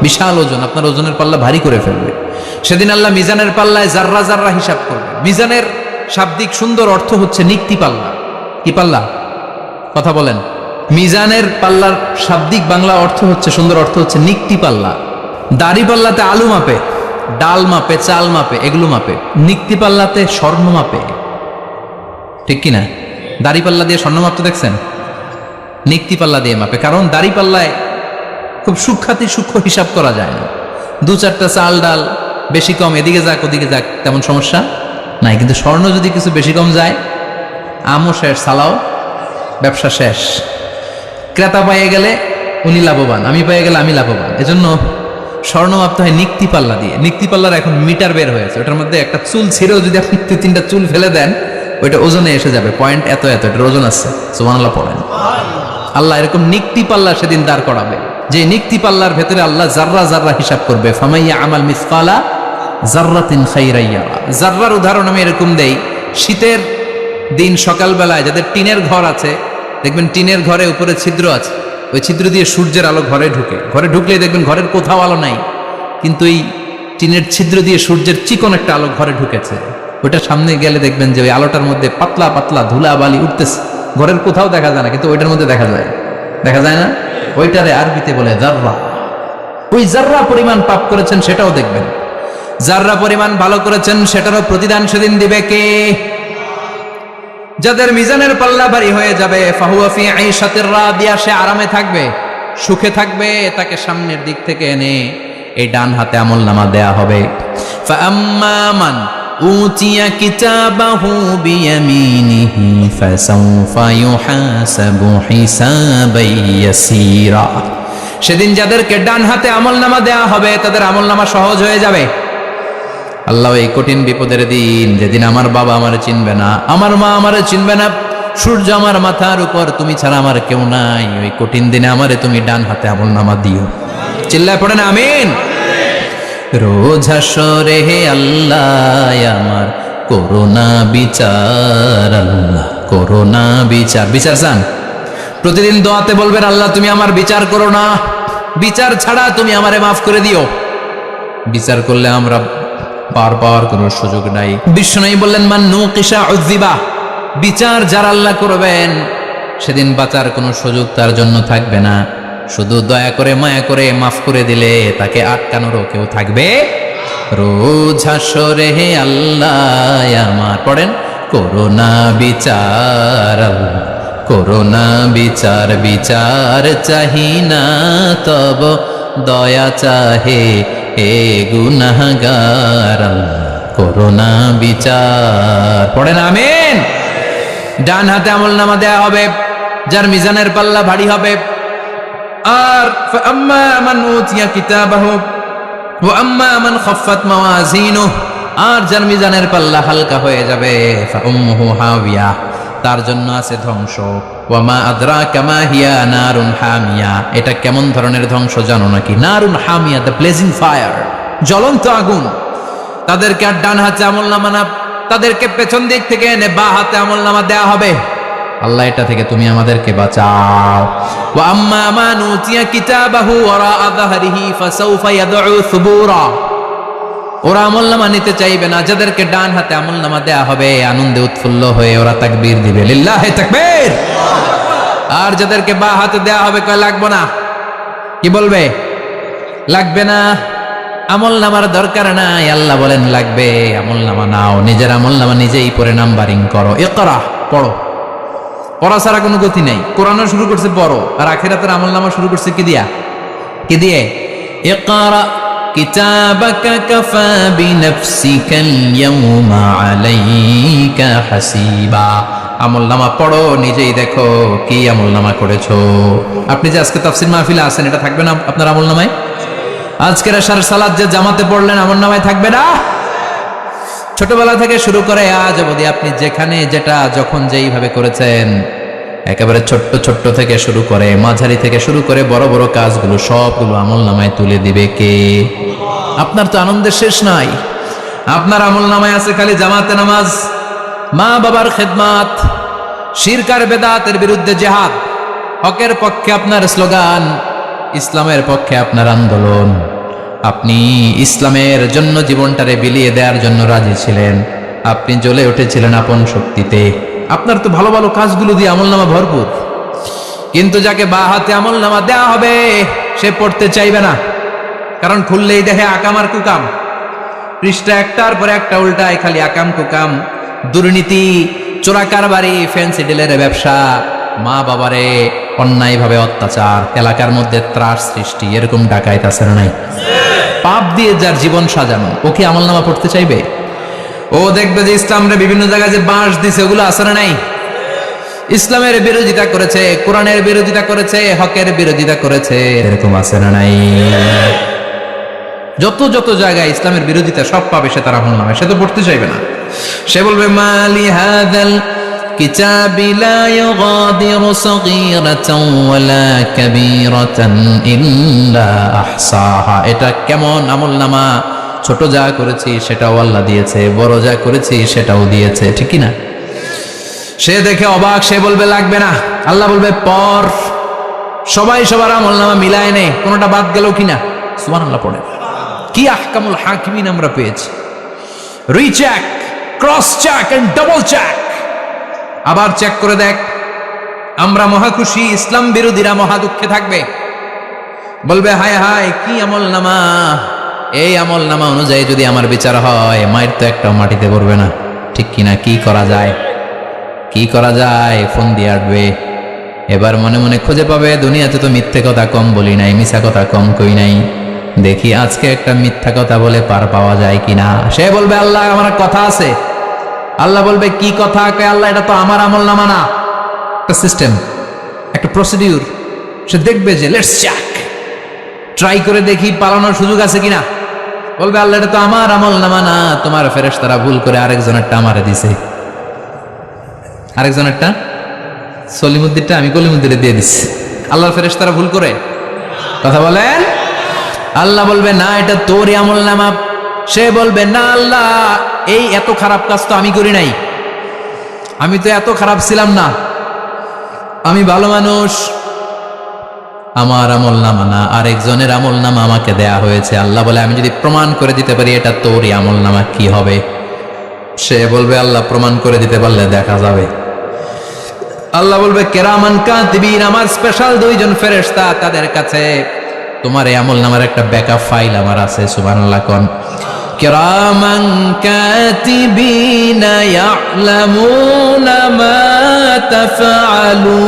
বিশাল ওজন, আপনার ওজনের পাল্লা ভারী করে ফেলবে। সেদিন আল্লাহ মিজানের পাল্লায় জাররা জাররা হিসাব করবে। মিজানের শাব্দিক সুন্দর অর্থ হচ্ছে নিক্তি পাল্লা। কি পাল্লা? কথা বলেন। মিজানের পাল্লার শাব্দিক বাংলা অর্থ হচ্ছে, সুন্দর অর্থ হচ্ছে নিক্তি পাল্লা। দাড়ি পাল্লাতে আলু মাপে, ডাল মাপে, চাল মাপে, এগুলো মাপে। নিক্তি পাল্লাতে স্বর্ণ মাপে, ঠিক কিনা? দাড়ি পাল্লা দিয়ে স্বর্ণ মাপতে দেখছেন? নিক্তি পাল্লা দিয়ে মাপে, কারণ দাড়ি পাল্লায় খুব সূক্ষ্ম হিসাব করা যায় না। দু চারটা চাল ডাল বেশি কম এদিকে যাক ওদিকে যাক তেমন সমস্যা নাই, কিন্তু স্বর্ণ যদি কিছু বেশি কম যায়, আমও শেষ, সালাও, ব্যবসা শেষ। ক্রেতা পাইয়ে গেলে উনি লাভবান, আমি পাইয়ে গেলে আমি লাভবান। এজন্য স্বর্ণ মাপতে হয় নিক্তি পাল্লা দিয়ে। নিক্তি পাল্লার এখন মিটার বের হয়েছে, ওটার মধ্যে একটা চুল ছিঁড়েও যদি আপনি 2-3টা চুল ফেলে দেন, ওইটা ওজনে এসে যাবে, পয়েন্ট এত এত, এটার ওজন আছে। সুবহানাল্লাহ পড়েন। আল্লাহ এরকম নিক্তি পাল্লা সেদিন দাঁড় করাবে, যে নিক্তি পাল্লার ভেতরে আল্লাহ জাররা জাররা হিসাব করবে। ফামাইয়া আমাল মিসকালা জাররাতিন খাইরান ইয়ারা। জাররার উদাহরণ আমি এরকম দেই, শীতের দিন সকালবেলায় যাদের টিনের ঘর আছে, দেখবেন টিনের ঘরে উপরে ছিদ্র আছে, ওই ছিদ্র দিয়ে সূর্যের আলো ঘরে ঢুকে। ঘরে ঢুকলেই দেখবেন ঘরের কোথাও আলো নাই, কিন্তু এই টিনের ছিদ্র দিয়ে সূর্যের চিকন একটা আলো ঘরে ঢুকেছে। ওইটা সামনে গেলে দেখবেন যে ওই আলোটার মধ্যে পাতলা পাতলা ধুলা বালি উঠতেছে, ঘরের কোথাও দেখা যায় না, কিন্তু ওইটার মধ্যে দেখা যায়। দেখা যায় না? ওইটারে আরবিতে বলে জাররা। ওই জাররা পরিমাণ পাপ করেছেন সেটাও দেখবেন, জাররা পরিমাণ ভালো করেছেন সেটারও প্রতিদান সেদিন দিবে কে? যাদের মিজানের পাল্লা ভারী হয়ে যাবে, ফাহুয়া ফি আইশাতির রাদিয়া, সে আরামে থাকবে, সুখে থাকবে। তাকে সামনের দিক থেকে এনে এই ডান হাতে আমলনামা দেয়া হবে। ফাআম্মা মান উতিয়া কিতাবাহু বিয়ামিনিহি ফাসাউফা ইউহাসাবু হিসাবান ইয়াসীরা। সেদিন যাদেরকে ডান হাতে আমলনামা দেয়া হবে, তাদের আমলনামা সহজ হয়ে যাবে। আল্লাহ, এই কঠিন বিপদের দিন, যেদিন আমার বাবা আমারে চিনবে না, আমার মা আমারে চিনবে না, সূর্য আমার মাথার উপর, তুমি ছাড়া আমার কেউ নাই, ওই কঠিন দিনে আমারে তুমি ডান হাতে আমলনামা দিও। চিল্লায় পড়েন আমিন। রোজ হাসরে হে আল্লাহ আমার করোনা বিচার, আল্লাহ করোনা বিচার। বিচার চান? প্রতিদিন দোয়াতে বলবেন, আল্লাহ তুমি আমার বিচার করো না, বিচার ছাড়া তুমি আমারে মাফ করে দিও। বিচার করলে আমরা পার পাওয়ার কোনো সুযোগ নাই। বিশ্বনবী বললেন, মান নুকিশা উযিবা, বিচার যারা আল্লাহ করবেন সেদিন বাঁচার কোনো সুযোগ তার জন্য থাকবে না। শুধু দয়া করে মায়া করে মাফ করে দিলে তাকে আটকানোরও কেউ থাকবে। রোজ হাসরে হে আল্লাহ আমার, পড়েন, করোনা বিচার, করোনা বিচার, বিচার চাহি না তব দয়া চাহে হে গুনাহগার, করোনা বিচার। পড়েন আমিন। ডান হাতে আমলনামা দেয়া হবে যার মিজানের পাল্লা ভারী হবে। আর ফাআম্মা মান উতিয়া কিতাবাহু ওয়া আম্মা মান খাফফাত মাওয়াজিনুহু, আর যার মিজানের পাল্লা হালকা হয়ে যাবে, ফাউম্মুহু হাওিয়া, তার জন্য আছে ধ্বংস। ওয়া মা আদরাকা মা হিয়া নারুন হামিয়া, এটা কেমন ধরনের ধ্বংস জানো নাকি? নারুন হামিয়া, দ্য ব্লেজিং ফায়ার, জ্বলন্ত আগুন। তাদেরকে আর ডান হাতে আমলনামা না, তাদেরকে পেছন দিক থেকে এনে বা হাতে আমলনামা দেয়া হবে। আল্লাহ, এটা থেকে তুমি আমাদেরকে বাঁচাও। ওয়া আম্মা মান উতিয়া কিতাবাহু ওয়ারাআ যাহরিহি ফাসাউফা ইয়াদউ সুবুরা, ওরা আমলনামা নিতে চাইবে না। যাদেরকে ডান হাতে আমলনামা দেয়া হবে, আনন্দে উৎফুল্ল হয়ে ওরা তাকবীর দিবে, লিল্লাহি তাকবীর। আর যাদেরকে বা হাতে দেয়া হবে, কয় লাগবে না, কি বলবে? লাগবে না, আমলনামার দরকার নাই। আল্লাহ বলেন লাগবে, আমলনামা নাও, নিজের আমলনামা নিজেই পড়ে নাম্বারিং করো। ইকরা, পড়ো। পড়া ছাড়া কোনো গতি নাই। কোরআনও শুরু করছে পড়ো, আর আখিরাতের আমলনামা শুরু করছে কি দিয়া? কি দিয়ে? ইকরা কিতাবাকা কাফা বিনাফসিকাল ইয়াউমা আলাইকা হাসিবা। আমলনামা পড়ো, নিজেই দেখো কি আমলনামা করেছো। আপনি যে আজকে তাফসীর মাহফিলে আছেন, এটা থাকবে না আপনার আমলনামায়? আজকের আশার সালাত যে জামাতে পড়লেন, আমলনামায় থাকবে না? ছোটবেলা থেকে শুরু করে আজ অবধি আপনি যেখানে যেটা যখন যেইভাবে করেছেন, একেবারে ছোট্ট ছোট্ট থেকে শুরু করে মাঝারি থেকে শুরু করে বড় বড় কাজগুলো সবগুলো আমলনামায় তুলে দিবে কে? আপনার তো আনন্দের শেষ নাই। আপনার আমলনামায় আছে খালি জামাতে নামাজ, মা বাবার খেদমাত, শিরক আর বেদাতের বিরুদ্ধে জিহাদ, হকের পক্ষে আপনার স্লোগান, ইসলামের পক্ষে আপনার আন্দোলন। আপনি ইসলামের জন্য জীবনটারে বিলিয়ে দেওয়ার জন্য রাজি ছিলেন। আপনি জ্বলে উঠেছিলেন আপন শক্তিতে। আপনার তো ভালো ভালো কাজগুলো দিয়ে আমলনামা ভরপুর। কিন্তু যাকে বা হাতে আমলনামা দেওয়া হবে সে পড়তে চাইবে না, কারণ খুললেই দেখে আকাম আর কুকাম। পৃষ্ঠা একটার পরে একটা উল্টায় খালি আকাম কুকাম, দুর্নীতি, চোরা কারবারি, ফ্যান্সি ডিলের ব্যবসা, মা বাবারে অন্যায়ভাবে অত্যাচার, এলাকার মধ্যে ত্রাস সৃষ্টি, এরকম ডাকাইত আছে না নাই? পাপ দিয়ে যার জীবন সাজানো, ও কি আমলনামা পড়তে চাইবে? ও দেখবে যে ইসলামরে বিভিন্ন জায়গায় যে বাঁশ দিছে ওগুলো আছে না নাই? ইসলামের বিরোধিতা করেছে, কোরআনের বিরোধিতা করেছে, হকের বিরোধিতা করেছে, এরকম আছে না নাই? যত যত জায়গায় ইসলামের বিরোধিতা সব পাবে সে তার আমলনামায়, সে তো পড়তে চাইবে না। সে বলবে মালি হাদাল কিতাবি লা ইউগাদিরু সগীরাতান ওয়ালা কাবীরাতান ইল্লা আহসাহা। এটা কেমন আমলনামা, ছোট যা করেছি সেটাও আল্লাহ দিয়েছে, বড় যা করেছি সেটাও দিয়েছে, ঠিক কি না? সে দেখে অবাক, সে বলবে লাগবে না। আল্লাহ বলবে পর। সবাই সবার আমলনামা মিলায় নেই, কোনোটা বাদ গেল কিনা? সুবহানাল্লাহ পড়ে। কি আহকামুল হাকিমিন আমরা পেয়েছি। Recheck, cross check and double check. আবার চেক করে দেখ। আমরা মহা খুশি, ইসলাম বিরোধীরা মহা দুঃখে থাকবে, বলবে হায় হায় কি আমলনামা। এই আমলনামা অনুযায়ী যদি আমার বিচার হয়, মায়ের তো একটাও মাটিতে পড়বে না, ঠিক কিনা? কি করা যায়? কি করা যায়? ফোন দিয়ে আসবে। এবার মনে মনে খুঁজে পাবে দুনিয়াতে তো মিথ্যে কথা কম বলি নাই, মিছা কথা কম কই নাই, দেখি আজকে একটা মিথ্যা কথা বলে পার পাওয়া যায় কিনা। সে বলবে আল্লাহ আমার কথা আছে। আল্লাহ বলবে কি কথা? আল্লাহ এটা তো আমার আমলনামা না, একটা সিস্টেম, একটা প্রসিডিউর। সে দেখবে যে লেটস চেক, ট্রাই করে দেখি পালানোর সুযোগ আছে কিনা। বলবে আল্লাহ এটা তো আমার আমলনামা না, তোমার ফেরেশতারা ভুল করে আরেকজনেরটা আমারে দিছে, আরেকজনেরটা সলিমুদ্দিনটা আমি কলিমুদ্দিনে দিয়ে দিছি। আল্লাহর ফেরেশতারা ভুল করে কথা বলেন। আল্লাহ বলবে না এটা তোরই আমলনামা। সে বলবে না আল্লাহ এই এত খারাপ কাজ তো আমি করি নাই, আমি তো এত খারাপ ছিলাম না, আমি ভালো মানুষ। আমার আমলনামা না, আরেকজনের আমলনামা আমাকে দেয়া হয়েছে। আল্লাহ বলে আমি যদি প্রমাণ করে দিতে পারি এটা তোরই আমলনামা, কি হবে? সে বলবে আল্লাহ প্রমাণ করে দিতে পারলে দেখা যাবে। আল্লাহ বলবে কেরামান কাতিবিন, আমার স্পেশাল দুইজন ফেরেশতা, তাদের কাছে তোমার এই আমলনামার একটা ব্যাকআপ ফাইল আমার আছে। সুবহানাল্লাহ কোন। কিরামান কাতিবিনা ইয়ালামুনা মা তাফআলুন।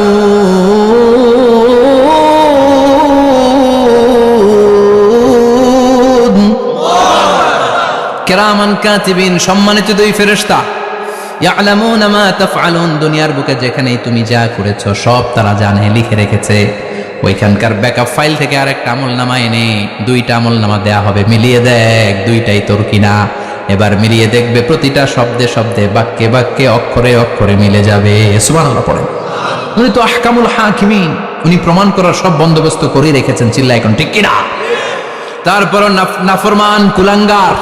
কিরামান কাতিবিন, সম্মানিত দুই ফেরেশতা, ইয়ালামুনা মা তাফআলুন, দুনিয়ার বুকে যেখানেই তুমি যা করেছো সব তারা জানে, লিখে রেখেছে। ওইখানকার ব্যাকআপ ফাইল থেকে আরেকটা আমলনামা এনে দুইটা আমলনামা দেয়া হবে, মিলিয়ে দেখ দুইটাই তোর কিনা। এবার মিলিয়ে দেখবে প্রতিটা শব্দে শব্দে, বাক্যে বাক্যে, অক্ষরে অক্ষরে মিলে যাবে। সুবহানাল্লাহ পড়েন। উনি তো আহকামুল হাকিমিন, উনি প্রমাণ করার সব বন্দোবস্ত করে রেখেছেন। চিল্লা এখন ঠিক কিনা? তারপর নাফরমান কুলাঙ্গার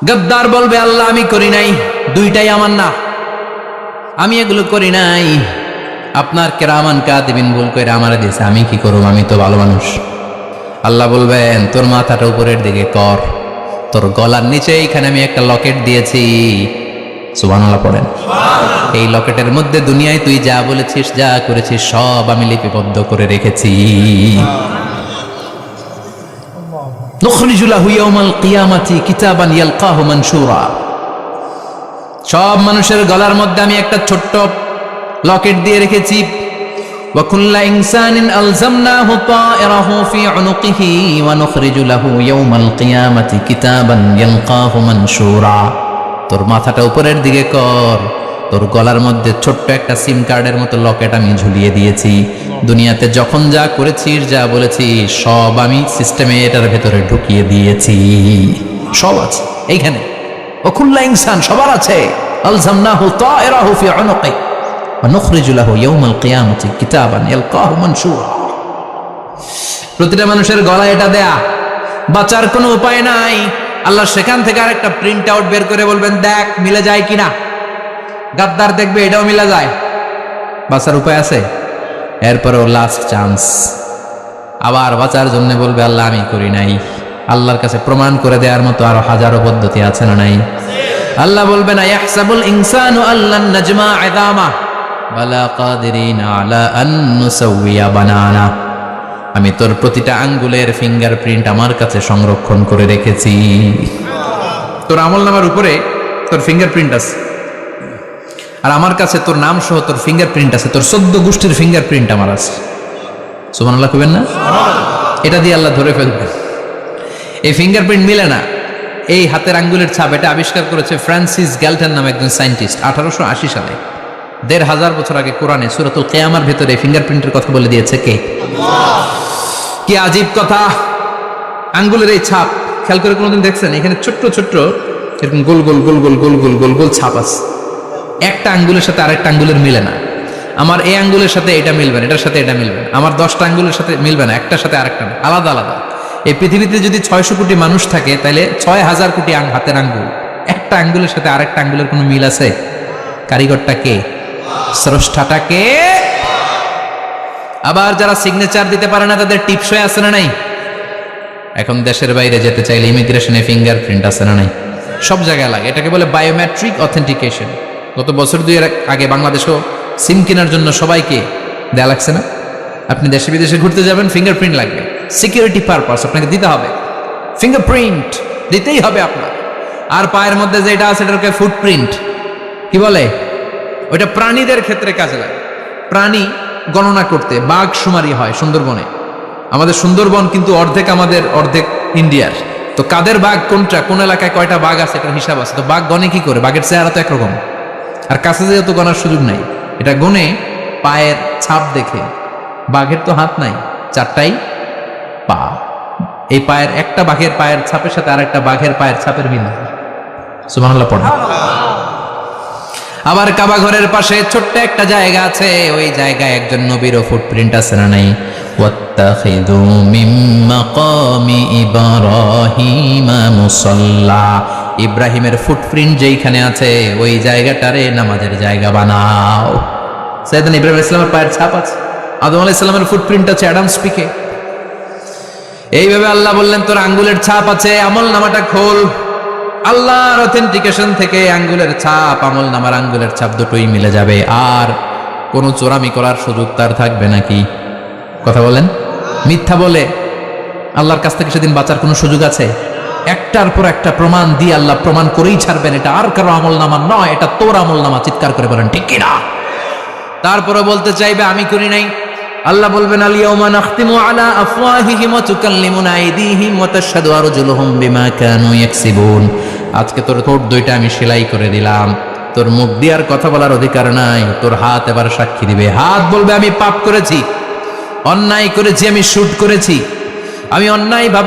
গদ্দার বলবে আল্লাহ আমি করি নাই, দুইটাই আমার না, আমি এগুলো করি নাই। আপনার কেরামান কাতিবিন ভুল করে আমারে দিয়েছে, আমি কি করব? আমি তো ভালো মানুষ। আল্লাহ বলবেন তোর মাথাটা উপরের দিকে কর, তোর গলার নিচে এইখানে আমি একটা লকেট দিয়েছি। সুবহানাল্লাহ পড়েন। এই লকেটের মধ্যে দুনিয়ায় তুই যা বলেছিস, যা করেছিস সব আমি লিপিবদ্ধ করে রেখেছি। নুখরিজু লাহু ইয়াওমাল কিয়ামাতি কিতাবান ইয়ালকাহু মানশুরা। সব মানুষের গলার মধ্যে আমি একটা ছোট্ট লকেট দিয়ে রেখেছি। وكل إنسان ألزمناه طائره في عنقه ونخرج له يوم القيامة كتابا يلقاه منشورا। তোর মাথাটা উপরের দিকে কর, তোর গলার মধ্যে ছোট্ট একটা সিম কার্ডের মতো লকেট আমি ঝুলিয়ে দিয়েছি। দুনিয়াতে যখন যা করেছিস, যা বলেছিস, সব আমি সিস্টেমে এটার ভেতরে ঢুকিয়ে দিয়েছি। সব আছে এইখানে। ওকুল্লা ইনসান, সবার আছে। আলজামনাহু তায়রাহু ফি উনুকি ওয়া নুখরিজু লাহু ইয়াওমাল কিয়ামাতি কিতাবান ইয়ালকাহু মানশুরা। প্রতিটা মানুষের গলায় এটা দেয়া, বাঁচার কোনো উপায় নাই। আল্লাহ সেখান থেকে আরেকটা প্রিন্ট আউট বের করে বলবেন, দেখ মিলে যায় কিনা। গাদ্দার দেখবে এটাও মিলে যায়, বাঁচার উপায় আছে। এরপরেও লাস্ট চান্স, আবার বাঁচার জন্য বলবে আল্লাহ আমি করি নাই। আল্লাহর কাছে প্রমাণ করে দেওয়ার মতো আরো হাজারো পদ্ধতি আছে না নাই? আল্লাহ বলবেন ইয়াহসাবুল ইনসানু আল্লান নাজমা ইযামা বালা কাদিরিন আলা আন নুসাউইয়া বানানা। আমি তোর প্রতিটা আঙ্গুলের ফিঙ্গারপ্রিন্ট আমার কাছে সংরক্ষণ করে রেখেছি। তোর আমলনামার উপরে তোর ফিঙ্গারপ্রিন্ট আছে, আর আমার কাছে তোর নাম সহ তোর ফিঙ্গারপ্রিন্ট আছে। তোর 14 গোষ্ঠীর ফিঙ্গারপ্রিন্ট আমার আছে। সুবহানাল্লাহ কইবেন না? এটা দিয়ে আল্লাহ ধরে ফেলবেন। এই ফিঙ্গারপ্রিন্ট মিলে না, এই হাতের আঙ্গুলের ছাপ, এটা আবিষ্কার করেছে ফ্রান্সিস গ্যালটন নামে একজন সায়েন্টিস্ট 1880 সালে। 1500 বছর আগে কোরআনে সূরাতুল কিয়ামার ভিতরে ফিঙ্গারপ্রিন্টের কথা বলে দিয়েছে কে? কি আজীব কথা! আঙ্গুলের এই ছাপ খেয়াল করে কোনোদিন দেখছেন? এখানে ছোট্ট ছোট্ট এরকম গোল গোল গোল গোল গোল গোল গোল গোল ছাপ আছে। একটা আঙ্গুলের সাথে আরেকটা আঙ্গুলের মিলে না। আমার এই আঙ্গুলের সাথে এটা মিলবে না, এটার সাথে এটা মিলবে না। আমার 10টা আঙ্গুলের সাথে মিলবে না, একটার সাথে আরেকটা না, আলাদা আলাদা। এই পৃথিবীতে যদি 600 কোটি মানুষ থাকে, তাহলে 6000 কোটি হাতের আঙ্গুল। একটা আঙ্গুলের সাথে আরেকটা আঙ্গুলের কোনো মিল আছে? কারিগরটা কে? স্রষ্টাটা কে? আবার যারা সিগনেচার দিতে পারে না, তাদের টিপসই আছে না নাই? এখন দেশের বাইরে যেতে চাইলে ইমিগ্রেশনে ফিঙ্গারপ্রিন্ট আছে না নাই? সব জায়গায় লাগে। এটাকে বলে বায়োমেট্রিক অথেন্টিকেশন। গত বছর 2 আগে বাংলাদেশেও সিম কেনার জন্য সবাইকে দেয়া লাগছে না? আপনি দেশে বিদেশে ঘুরতে যাবেন, ফিঙ্গারপ্রিন্ট লাগবে। সিকিউরিটি পারপাস আপনাকে দিতে হবে, ফিঙ্গারপ্রিন্ট দিতেই হবে আপনার। আর পায়ের মধ্যে যেটা আছে এটাকে ফুটপ্রিন্ট কি বলে? ওইটা প্রাণীদের ক্ষেত্রে কাজে লাগে। প্রাণী গণনা করতে বাঘ শুমারি হয় সুন্দরবনে। আমাদের সুন্দরবন কিন্তু অর্ধেক আমাদের, অর্ধেক ইন্ডিয়ার। তো কাদের বাঘ কোনটা, কোন এলাকায় কয়টা বাঘ আছে, এটার হিসাব আছে। তো বাঘ গনে কি করে? বাঘের চেহারা তো একরকম, আর কাছে যেহেতু গনার সুযোগ নাই, এটা গনে পায়ের ছাপ দেখে। বাঘের তো হাত নাই, 4টাই পা। এই পায়ের একটা বাঘের পায়ের ছাপের সাথে আর একটা বাঘের পায়ের ছাপের মিল। সুবহানাল্লাহ পড়া। আবার কাবা ঘরের পাশে ছোট্ট একটা জায়গা আছে, ওই জায়গায় একজন নবীরও ফুটপ্রিন্ট আছে না নাই? ওয়াত্তাখিযু মিন মাকামি ইব্রাহিম মুসাল্লা। ইব্রাহিমের ফুটপ্রিন্ট যেইখানে আছে, ওই জায়গাটারে নামাজের জায়গা বানাও। সাইয়েদনা ইব্রাহিম আলাইহিস সালামের পায়ের ছাপ আছে, আদম আলাইহিস সালামের ফুটপ্রিন্ট আছে অ্যাডামস পিকে। এইভাবে আল্লাহ বললেন তোর আঙ্গুলের ছাপ আছে, আমল নামাটা খোল। আল্লাহর অথেন্টিকেশন থেকে আঙ্গুলের ছাপ, আমল নামার আঙ্গুলের ছাপ দুটোই মিলে যাবে। আর কোনো চোরামি করার সুযোগ তার থাকবে নাকি? কথা বলেন। মিথ্যা বলে আল্লাহর কাছ থেকে সেদিন বাঁচার কোনো সুযোগ আছে? একটার পর একটা প্রমাণ দিয়ে আল্লাহ প্রমাণ করেই ছাড়বেন, এটা আর কারো আমল নামা নয়, এটা তোর আমল নামা। চিৎকার করে বলেন ঠিক কিনা? তারপরে বলতে চাইবে আমি করি নাই। আল্লাহ বলবেন আল-ইয়াওমা নাখতিমু আলা আফওয়াহিহিম ওয়া তুকাল্লিমুনা আইদিহিম ওয়া তাশহাদু আরজুলুহুম বিমা কানু ইয়াকসিবুন। আজকে তোর ঠোঁট দুইটা আমি সেলাই করে দিলাম, তোর মুখ দিয়ে আর কথা বলার অধিকার নাই। তোর হাত এবার সাক্ষী দিবে। হাত বলবে আমি পাপ করেছি, অন্যায় করেছি, আমি শুট করেছি, আমি অন্যায় ভাবে